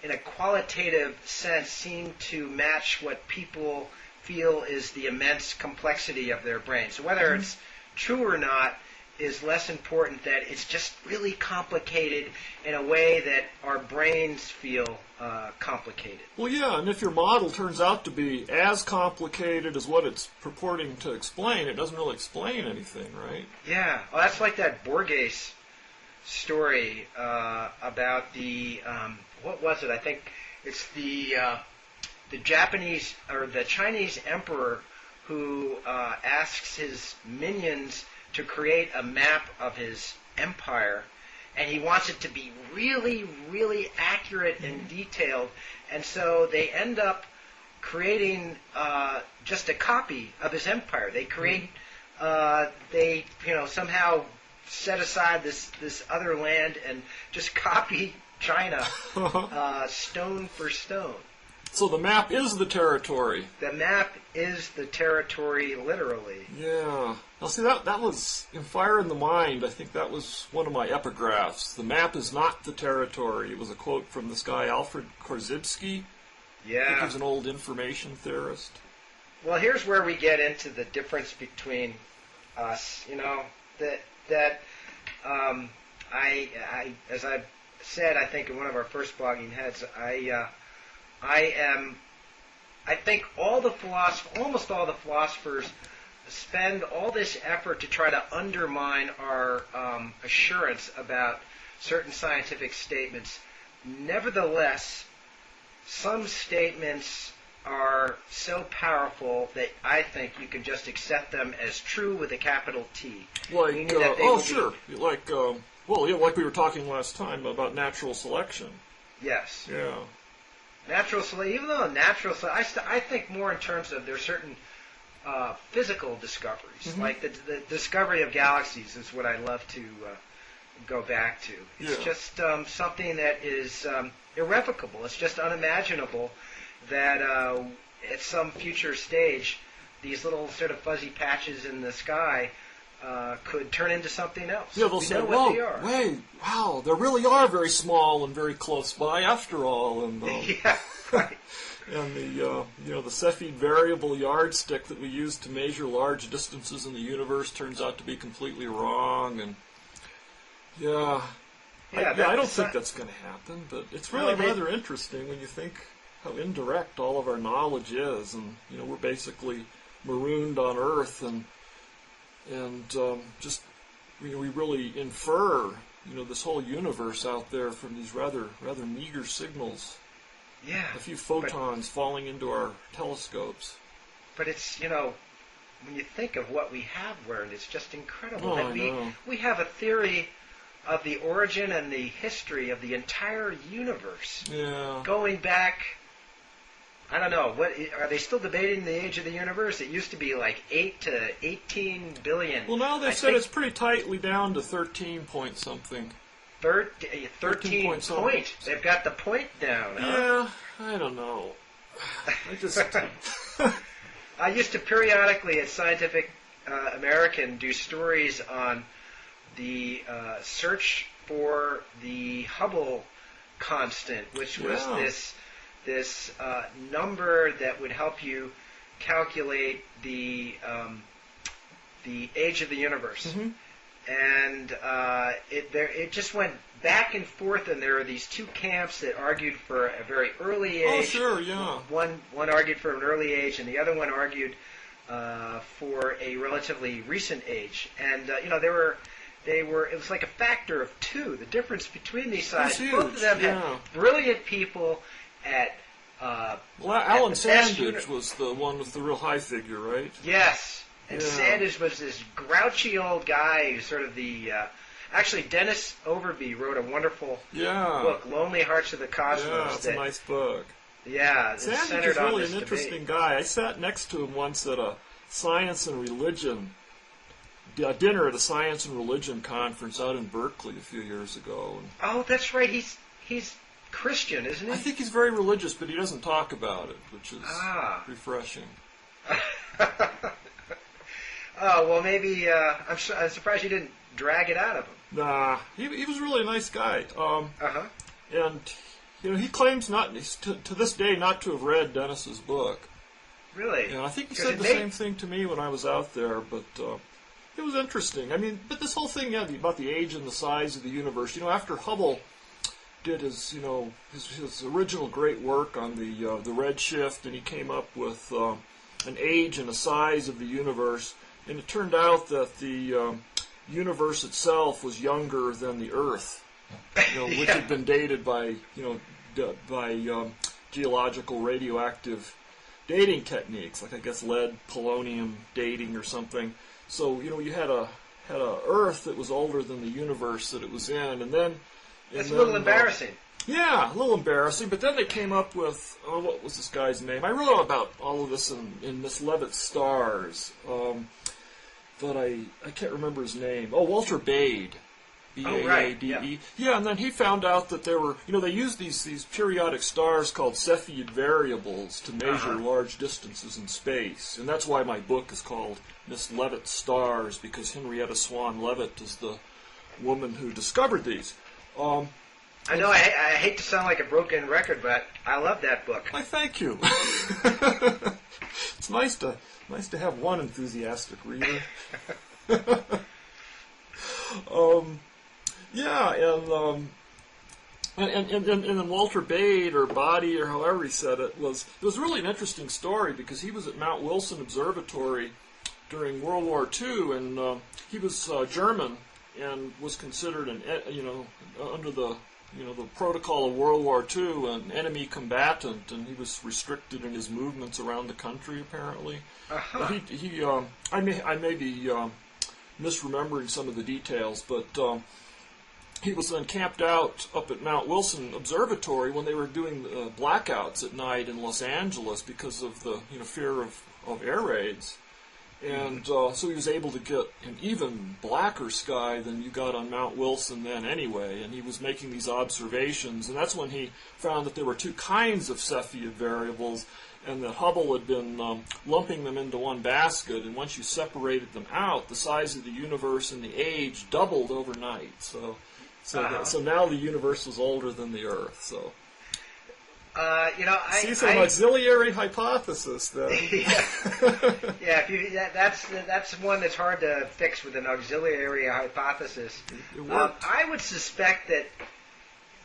in a qualitative sense, seemed to match what people feel is the immense complexity of their brain. So whether it's true or not is less important, that it's just really complicated in a way that our brains feel complicated. Well, yeah, and if your model turns out to be as complicated as what it's purporting to explain, it doesn't really explain anything, right? Yeah. Well, that's like that Borges story about the, what was it? I think it's the Japanese or the Chinese emperor who asks his minions to create a map of his empire, and he wants it to be really, really accurate and detailed, and so they end up creating just a copy of his empire. They create, they somehow set aside this other land and just copy China stone for stone. So the map is the territory. The map is the territory, literally. Yeah. Now, see, that was, in Fire in the Mind, I think that was one of my epigraphs. The map is not the territory. It was a quote from this guy, Alfred Korzybski. Yeah. I think he was an old information theorist. Well, here's where we get into the difference between us. I as I said, I think in one of our first blogging heads, I think almost all the philosophers spend all this effort to try to undermine our assurance about certain scientific statements. Nevertheless, some statements are so powerful that I think you can just accept them as true with a capital T. Like, sure. Like, like we were talking last time about natural selection. Yes. Yeah. Natural selection, even though natural selection, I think more in terms of there's certain physical discoveries. Mm-hmm. Like the discovery of galaxies is what I love to go back to. It's just something that is irrevocable. It's just unimaginable that at some future stage, these little sort of fuzzy patches in the sky could turn into something else. Yeah, they'll say, "Whoa, wait, wow, they really are very small and very close by after all." And yeah, right. And the secede variable yardstick that we use to measure large distances in the universe turns out to be completely wrong. And I don't think that's going to happen. But it's really rather interesting when you think how indirect all of our knowledge is, and we're basically marooned on Earth, and just we really infer this whole universe out there from these rather meager signals. Yeah, a few photons falling into our telescopes. But it's when you think of what we have learned, it's just incredible that we have a theory of the origin and the history of the entire universe. Yeah, going back. I don't know. What are they still debating the age of the universe? It used to be like 8 to 18 billion. Well, now they've said it's pretty tightly down to 13 point something. 13 point. They've got the point down. Yeah, I don't know. I used to periodically at Scientific American do stories on the search for the Hubble constant, which was this number that would help you calculate the age of the universe. Mm-hmm. And it just went back and forth, and there were these two camps that argued for a very early age. Oh, sure, yeah. One argued for an early age, and the other one argued for a relatively recent age. And they were. It was like a factor of 2. The difference between these sides. Both of them had brilliant people at. Alan Sandage was the one with the real high figure, right? Yes. And Sandage was this grouchy old guy who's sort of the... actually, Dennis Overby wrote a wonderful book, Lonely Hearts of the Cosmos. Yeah, it's a nice book. Yeah, Sandage is really an interesting guy. I sat next to him once at a science and religion dinner at a science and religion conference out in Berkeley a few years ago. Oh, that's right. He's Christian, isn't he? I think he's very religious, but he doesn't talk about it, which is refreshing. Oh, well, maybe I'm surprised you didn't drag it out of him. Nah, he was really a nice guy. And he claims to this day not to have read Dennis's book. Really? Yeah, I think he said the same thing to me when I was out there, but it was interesting. I mean, but this whole thing about the age and the size of the universe. After Hubble did his original great work on the redshift, and he came up with an age and a size of the universe. And it turned out that the universe itself was younger than the Earth, which had been dated by geological radioactive dating techniques, like I guess lead polonium dating or something. So you had a Earth that was older than the universe that it was in, and then that's a little embarrassing. Yeah, a little embarrassing. But then they came up with what was this guy's name? I wrote about all of this in Miss Leavitt's Stars. But I can't remember his name. Oh, Walter Bade. B-A-A-D-E. Yeah, and then he found out that there were, they used these periodic stars called secede variables to measure large distances in space. And that's why my book is called Miss Leavitt's Stars, because Henrietta Swan Leavitt is the woman who discovered these. I know I hate to sound like a broken record, but I love that book. I thank you. It's nice to have one enthusiastic reader. And then Walter Bade or Body or however he said it was really an interesting story because he was at Mount Wilson Observatory during World War II, and he was German and was considered under the the protocol of World War II, an enemy combatant, and he was restricted in his movements around the country apparently. I may be misremembering some of the details, but he was then camped out up at Mount Wilson Observatory when they were doing blackouts at night in Los Angeles because of the fear of air raids. And so he was able to get an even blacker sky than you got on Mount Wilson then anyway. And he was making these observations, and that's when he found that there were two kinds of Cepheid variables, and that Hubble had been lumping them into one basket. And once you separated them out, the size of the universe and the age doubled overnight. So now the universe was older than the Earth. So. It's an auxiliary hypothesis, though. That's one that's hard to fix with an auxiliary hypothesis. I would suspect that.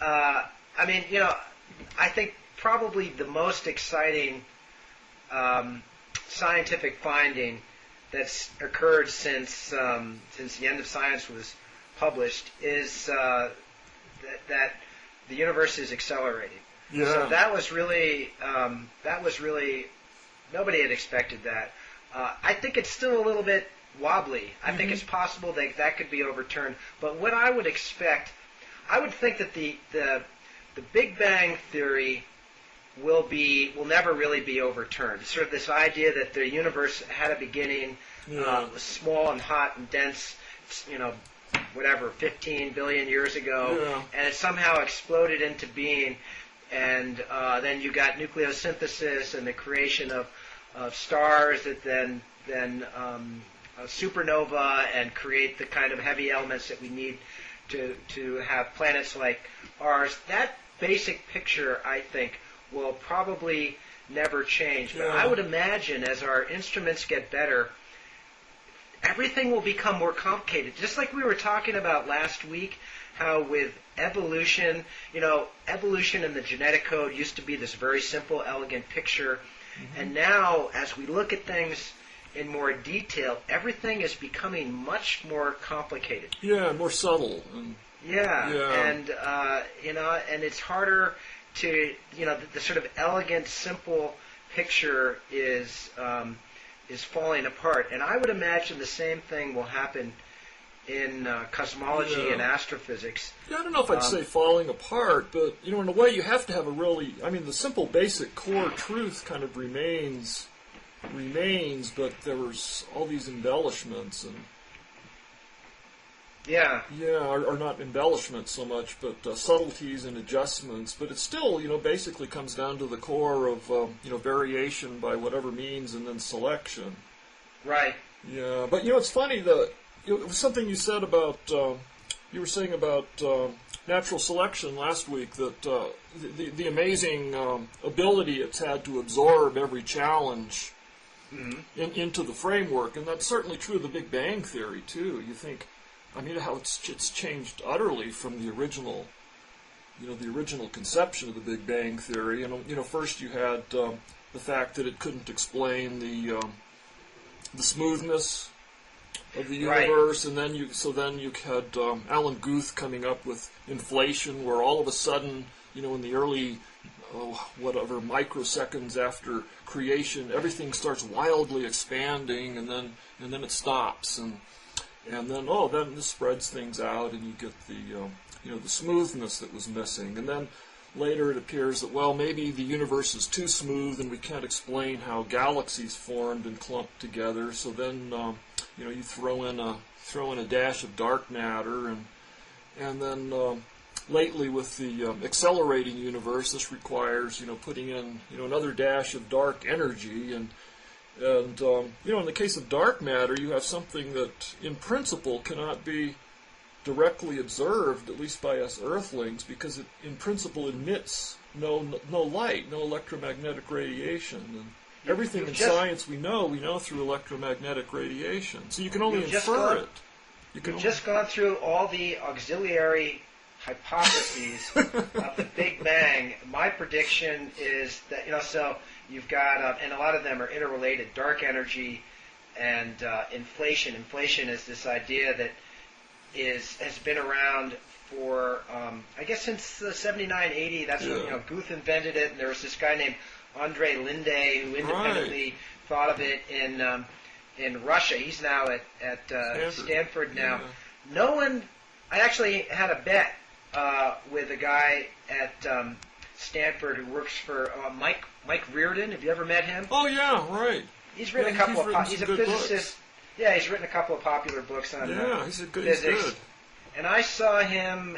I think probably the most exciting scientific finding that's occurred since the end of science was published is that the universe is accelerating. Yeah. So that was really nobody had expected that. I think it's still a little bit wobbly. I think it's possible that could be overturned. But what I would expect, I would think that the Big Bang theory will never really be overturned. It's sort of this idea that the universe had a beginning, was small and hot and dense, 15 billion years ago, and it somehow exploded into being. And then you got nucleosynthesis and the creation of stars that then supernova and create the kind of heavy elements that we need to have planets like ours. That basic picture, I think, will probably never change. But I would imagine as our instruments get better, everything will become more complicated. Just like we were talking about last week, how with evolution, evolution in the genetic code used to be this very simple, elegant picture. And now, as we look at things in more detail, everything is becoming much more complicated. Yeah, more subtle. And it's harder to, the sort of elegant, simple picture is falling apart. And I would imagine the same thing will happen in cosmology and astrophysics. Yeah, I don't know if I'd say falling apart, but, in a way you have to have the simple basic core truth kind of remains, but there was all these embellishments and... or not embellishments so much, but subtleties and adjustments. But it still, basically comes down to the core of, variation by whatever means and then selection. Right. Yeah, but, it's funny that... It was something you said about, you were saying about natural selection last week, that the amazing ability it's had to absorb every challenge into the framework, and that's certainly true of the Big Bang Theory, too. You think, how it's changed utterly from the original, the original conception of the Big Bang Theory. And, first you had the fact that it couldn't explain the smoothness of the universe, and then you had Alan Guth coming up with inflation, where all of a sudden, in the early microseconds after creation, everything starts wildly expanding, and then it stops, and then this spreads things out, and you get the smoothness that was missing, and then later it appears that maybe the universe is too smooth and we can't explain how galaxies formed and clumped together. So then you throw in a dash of dark matter, and then lately with the accelerating universe, this requires putting in another dash of dark energy, and in the case of dark matter, you have something that in principle cannot be directly observed, at least by us Earthlings, because it, in principle, emits no light, no electromagnetic radiation. And everything in science we know through electromagnetic radiation. So you can only infer it. You've just gone through all the auxiliary hypotheses of the Big Bang. My prediction is that, so you've got, and a lot of them are interrelated, dark energy and inflation. Inflation is this idea that has been around for I guess since 79, 80. That's when Guth invented it, and there was this guy named Andre Linde who independently thought of it in Russia. He's now at Stanford now. Yeah. No one. I actually had a bet with a guy at Stanford who works for Mike Reardon. Have you ever met him? Oh yeah, right. He's written a couple of. He's a physicist. Books. Yeah, he's written a couple of popular books on physics. He's good. And I saw him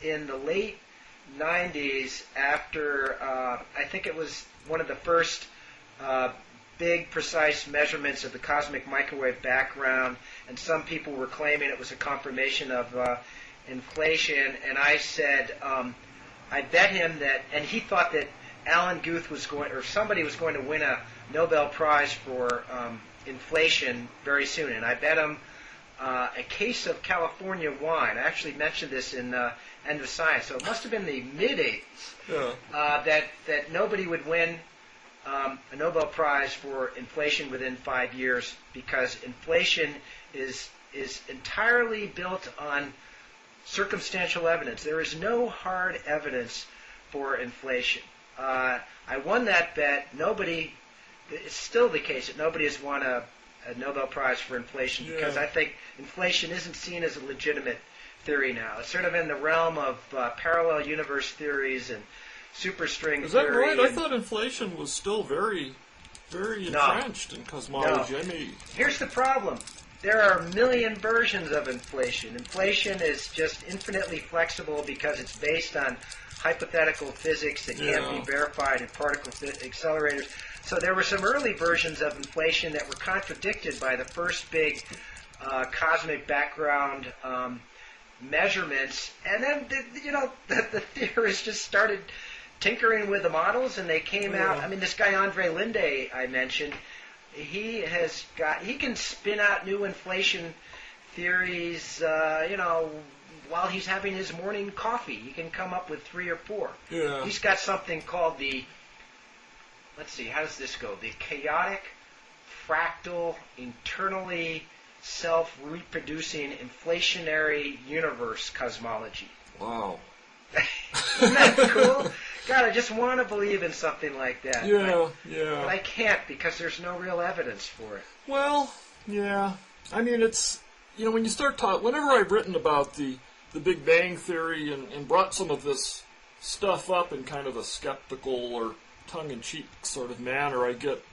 in the late 90s after I think it was one of the first big, precise measurements of the cosmic microwave background, and some people were claiming it was a confirmation of inflation. And I said, I bet him that, and he thought that Alan Guth was going, or somebody was going to win a Nobel Prize for inflation very soon. And I bet him a case of California wine. I actually mentioned this in End of Science, so it must have been the mid-'80s that nobody would win a Nobel Prize for inflation within 5 years, because inflation is entirely built on circumstantial evidence. There is no hard evidence for inflation. I won that bet. It's still the case that nobody has won a Nobel Prize for inflation, because I think inflation isn't seen as a legitimate theory now. It's sort of in the realm of parallel universe theories and superstring theory. Is that right? I thought inflation was still very, very entrenched in cosmology. No. I mean, here's the problem. There are a million versions of inflation. Inflation is just infinitely flexible because it's based on hypothetical physics that can't be verified in particle accelerators. So there were some early versions of inflation that were contradicted by the first big cosmic background measurements, and then the theorists just started tinkering with the models, and they came out. I mean, this guy Andre Linde I mentioned, he can spin out new inflation theories, while he's having his morning coffee. He can come up with 3 or 4. Yeah. He's got something called let's see, how does this go? The chaotic, fractal, internally self-reproducing inflationary universe cosmology. Wow. Isn't that cool? God, I just want to believe in something like that. Yeah. But I can't, because there's no real evidence for it. Well, yeah. I mean, it's, when you start talking, whenever I've written about the Big Bang Theory and brought some of this stuff up in kind of a skeptical or tongue-in-cheek sort of manner, I get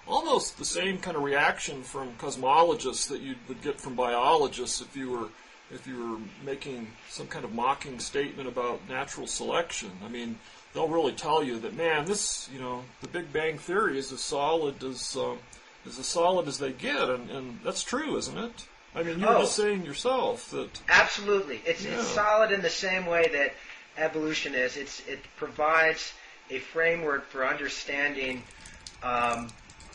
almost the same kind of reaction from cosmologists that you would get from biologists if you were making some kind of mocking statement about natural selection. I mean, they'll really tell you that, man, this, the Big Bang Theory is as solid as they get, and that's true, isn't it? I mean, you were just saying yourself that... Absolutely. It's solid in the same way that evolution is. It provides a framework for understanding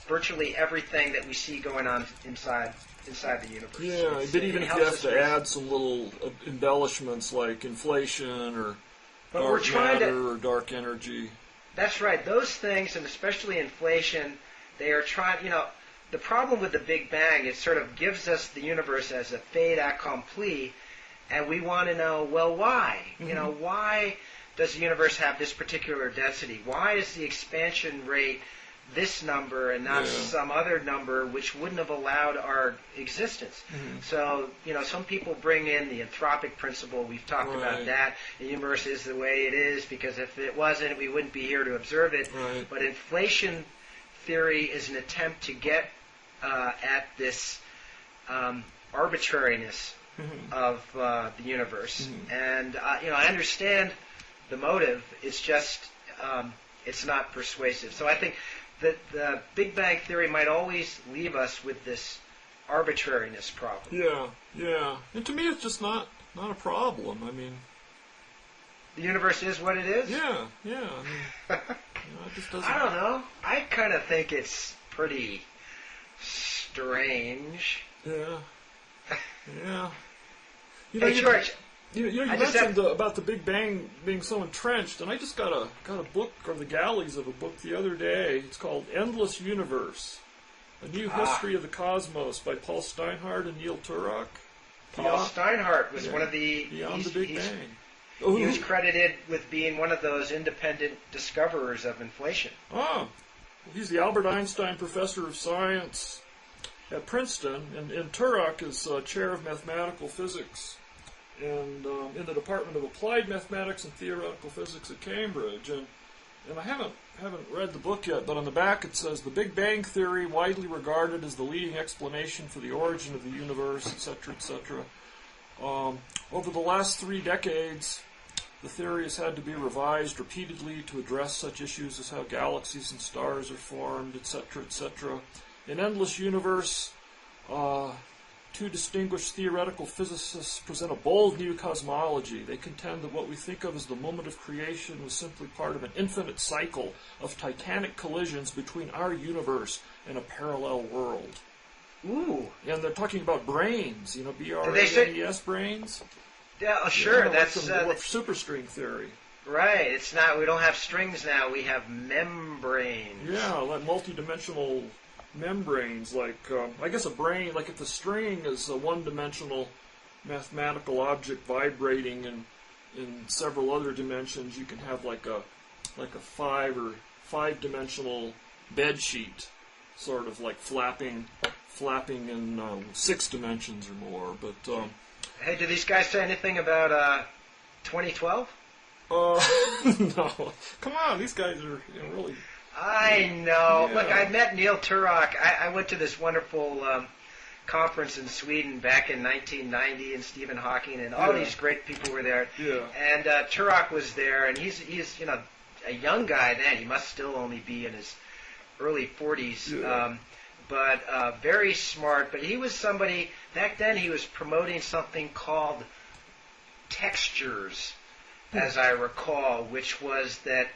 virtually everything that we see going on inside the universe. Yeah, but even if you have to add some little embellishments like inflation or dark matter or dark energy. That's right. Those things, and especially inflation, they are trying, the problem with the Big Bang, it sort of gives us the universe as a fait accompli, and we want to know, well, why? Mm-hmm. Why does the universe have this particular density? Why is the expansion rate this number and not some other number which wouldn't have allowed our existence? Mm-hmm. So, some people bring in the anthropic principle. We've talked about that. The universe is the way it is because if it wasn't, we wouldn't be here to observe it. Right. But inflation theory is an attempt to get at this arbitrariness of the universe. Mm-hmm. And, I understand the motive. It's just, it's not persuasive. So I think that the Big Bang Theory might always leave us with this arbitrariness problem. Yeah. And to me, it's just not a problem. I mean, the universe is what it is? Yeah. I mean, it just doesn't... I don't know. I kind of think it's pretty strange. Yeah. Hey, George. You mentioned about the Big Bang being so entrenched, and I just got a book, or the galleys of a book the other day. It's called Endless Universe. A New History of the Cosmos by Paul Steinhardt and Neil Turok. Paul Steinhardt was one of the... Beyond the Big Bang. He was credited with being one of those independent discoverers of inflation. Oh, he's the Albert Einstein Professor of Science at Princeton, and Turok is Chair of Mathematical Physics and in the Department of Applied Mathematics and Theoretical Physics at Cambridge. And I haven't read the book yet, but on the back it says, the Big Bang Theory, widely regarded as the leading explanation for the origin of the universe, etc., etc. Over the last 3 decades, the theory has had to be revised repeatedly to address such issues as how galaxies and stars are formed, etc., etc. In Endless Universe, 2 distinguished theoretical physicists present a bold new cosmology. They contend that what we think of as the moment of creation was simply part of an infinite cycle of titanic collisions between our universe and a parallel world. Ooh. And they're talking about brains, B-R-A-N-E-S brains. Yeah, sure. That's superstring theory. Right. It's not. We don't have strings now. We have membranes. Yeah, like multidimensional membranes. Like I guess a brain. Like if the string is a one-dimensional mathematical object vibrating in several other dimensions, you can have like a 5-dimensional bed sheet, sort of like flapping in 6 dimensions or more. But hey, do these guys say anything about 2012? No. Come on, these guys are really... I know. Yeah. Look, I met Neil Turok. I went to this wonderful conference in Sweden back in 1990, and Stephen Hawking and all these great people were there. Yeah. And Turok was there, and he's a young guy then. He must still only be in his early 40s. Yeah. But very smart. But he was somebody, back then he was promoting something called textures, as I recall, which was that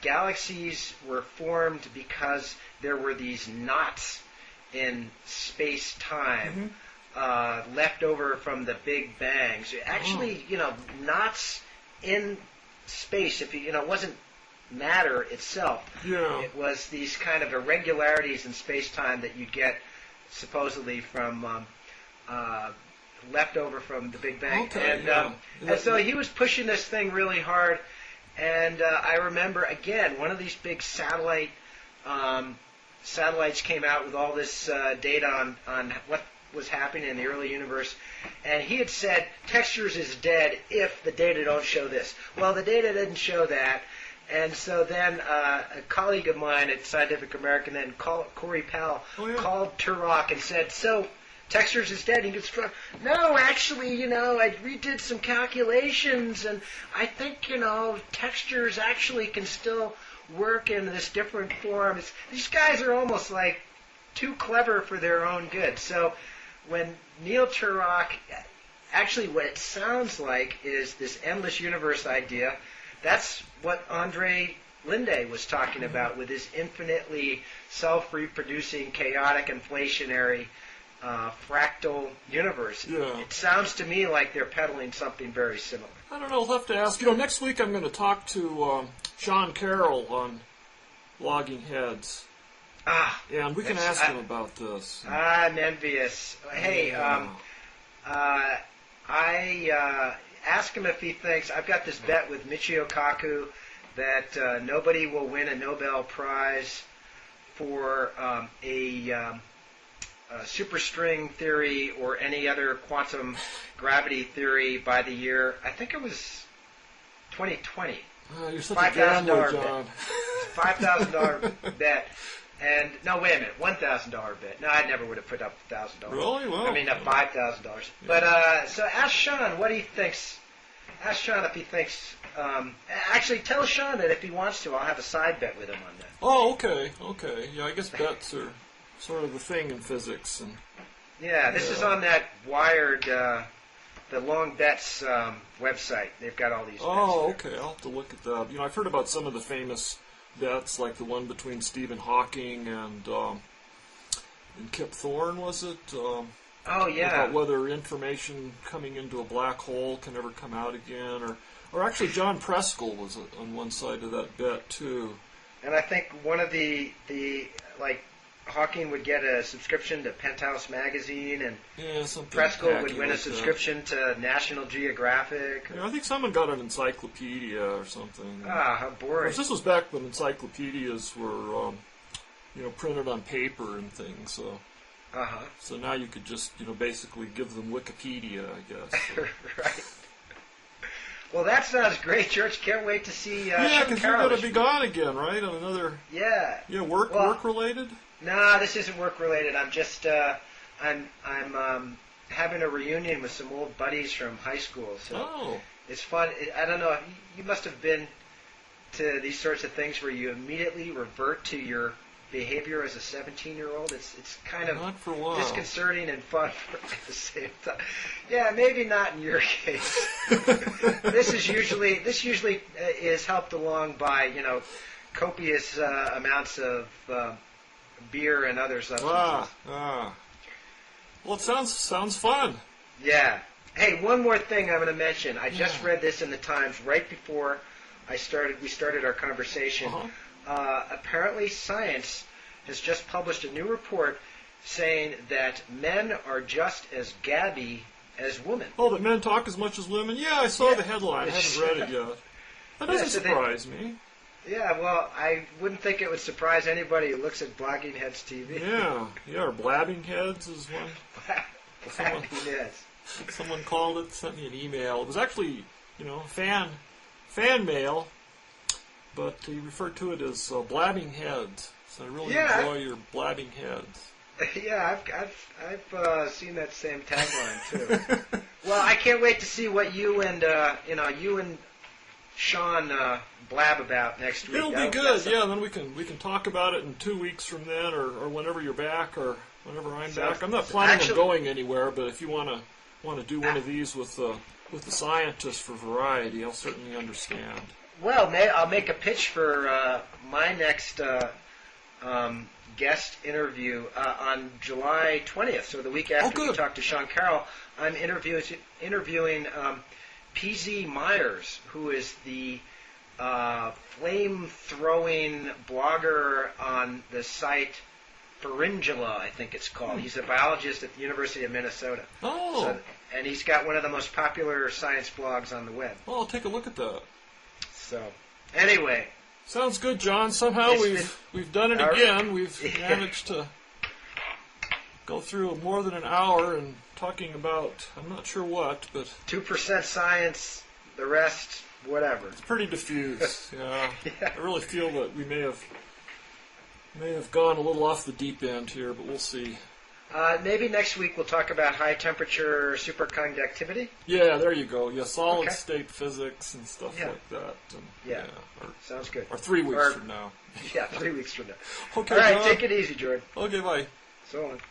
galaxies were formed because there were these knots in space-time left over from the Big Bang. So actually, knots in space, if it wasn't matter itself. Yeah. It was these kind of irregularities in space-time that you get supposedly from left over from the Big Bang. Okay, and so he was pushing this thing really hard. And I remember, again, one of these big satellites came out with all this data on what was happening in the early universe. And he had said, textures is dead if the data don't show this. Well, the data didn't show that. And so then a colleague of mine at Scientific American, then Corey Powell, called Turok and said, so textures is dead. And he gets struck. No, actually, I redid some calculations, and I think, textures actually can still work in this different form. These guys are almost like too clever for their own good. So when Neil Turok, actually what it sounds like is this endless universe idea. That's what Andre Linde was talking about with his infinitely self-reproducing, chaotic, inflationary, fractal universe. Yeah. It sounds to me like they're peddling something very similar. I don't know. I'll have to ask. Next week I'm going to talk to Sean Carroll on Logging Heads. And we can ask him about this. I'm envious. Hey, I ask him if he thinks, I've got this bet with Michio Kaku that nobody will win a Nobel Prize for a superstring theory or any other quantum gravity theory by the year, I think it was 2020. You're such a gambler, John. $5,000 bet. And, no, wait a minute, $1,000 bet. No, I never would have put up $1,000. Really? Well, $5,000. Yeah. But, so ask Sean what he thinks. Ask Sean if he thinks, actually tell Sean that if he wants to, I'll have a side bet with him on that. Oh, okay. Yeah, I guess bets are sort of the thing in physics. And yeah, this is on that Wired, the Long Bets website. They've got all these bets. Oh, okay. I'll have to look at that. I've heard about some of the famous bets, like the one between Stephen Hawking and Kip Thorne, was it? Oh, yeah. About whether information coming into a black hole can ever come out again. Or actually, John Preskill was on one side of that bet, too. And I think one of the Hawking would get a subscription to Penthouse magazine, and something Prescott would win like a subscription to National Geographic. I think someone got an encyclopedia or something. How boring! This was back when encyclopedias were, printed on paper and things. So, so now you could just, basically give them Wikipedia, I guess. So. Right. Well, that sounds great, George. Can't wait to see. Yeah, because you're going to be gone again, right? On another. Yeah. Yeah, work related. No, this isn't work related. I'm just I'm having a reunion with some old buddies from high school. So it's fun. I don't know. You must have been to these sorts of things where you immediately revert to your behavior as a 17-year-old. It's kind of disconcerting and fun at the same time. Yeah, maybe not in your case. This usually is helped along by copious amounts of beer and other substances. Well, it sounds fun. Yeah. Hey, one more thing I'm going to mention. I just read this in the Times right before we started our conversation. Apparently, Science has just published a new report saying that men are just as gabby as women. Oh, that men talk as much as women? Yeah, I saw the headline. I haven't read it yet. That doesn't surprise me. Yeah, well, I wouldn't think it would surprise anybody who looks at Blogging Heads TV. Yeah, or Blabbing Heads is one. Someone called it, sent me an email. It was actually, fan mail, but he referred to it as Blabbing Heads. So I really enjoy your Blabbing Heads. Yeah, I've seen that same tagline too. Well, I can't wait to see what you and Sean blab about next week. It'll be good, yeah. Then we can talk about it in 2 weeks from then, or whenever you're back, or whenever I'm back. I'm not planning on going anywhere, but if you want to do one of these with the scientists for variety, I'll certainly understand. Well, I'll make a pitch for my next guest interview on July 20th, so the week after we talk to Sean Carroll. I'm interviewing P.Z. Myers, who is the flame-throwing blogger on the site Pharyngula, I think it's called. He's a biologist at the University of Minnesota. And he's got one of the most popular science blogs on the web. Well, I'll take a look at that. So, anyway. Sounds good, John. Somehow we've done it again. We've managed to go through more than an hour and talking about, I'm not sure what, but 2% science, the rest, whatever. It's pretty diffuse. Yeah. I really feel that we may have gone a little off the deep end here, but we'll see. Maybe next week we'll talk about high temperature superconductivity. Yeah, there you go. Yeah, solid state physics and stuff like that. And, sounds good. Or 3 weeks from now. Yeah, 3 weeks from now. Okay, all right, John. take it easy, Jordan. Okay, bye. So long.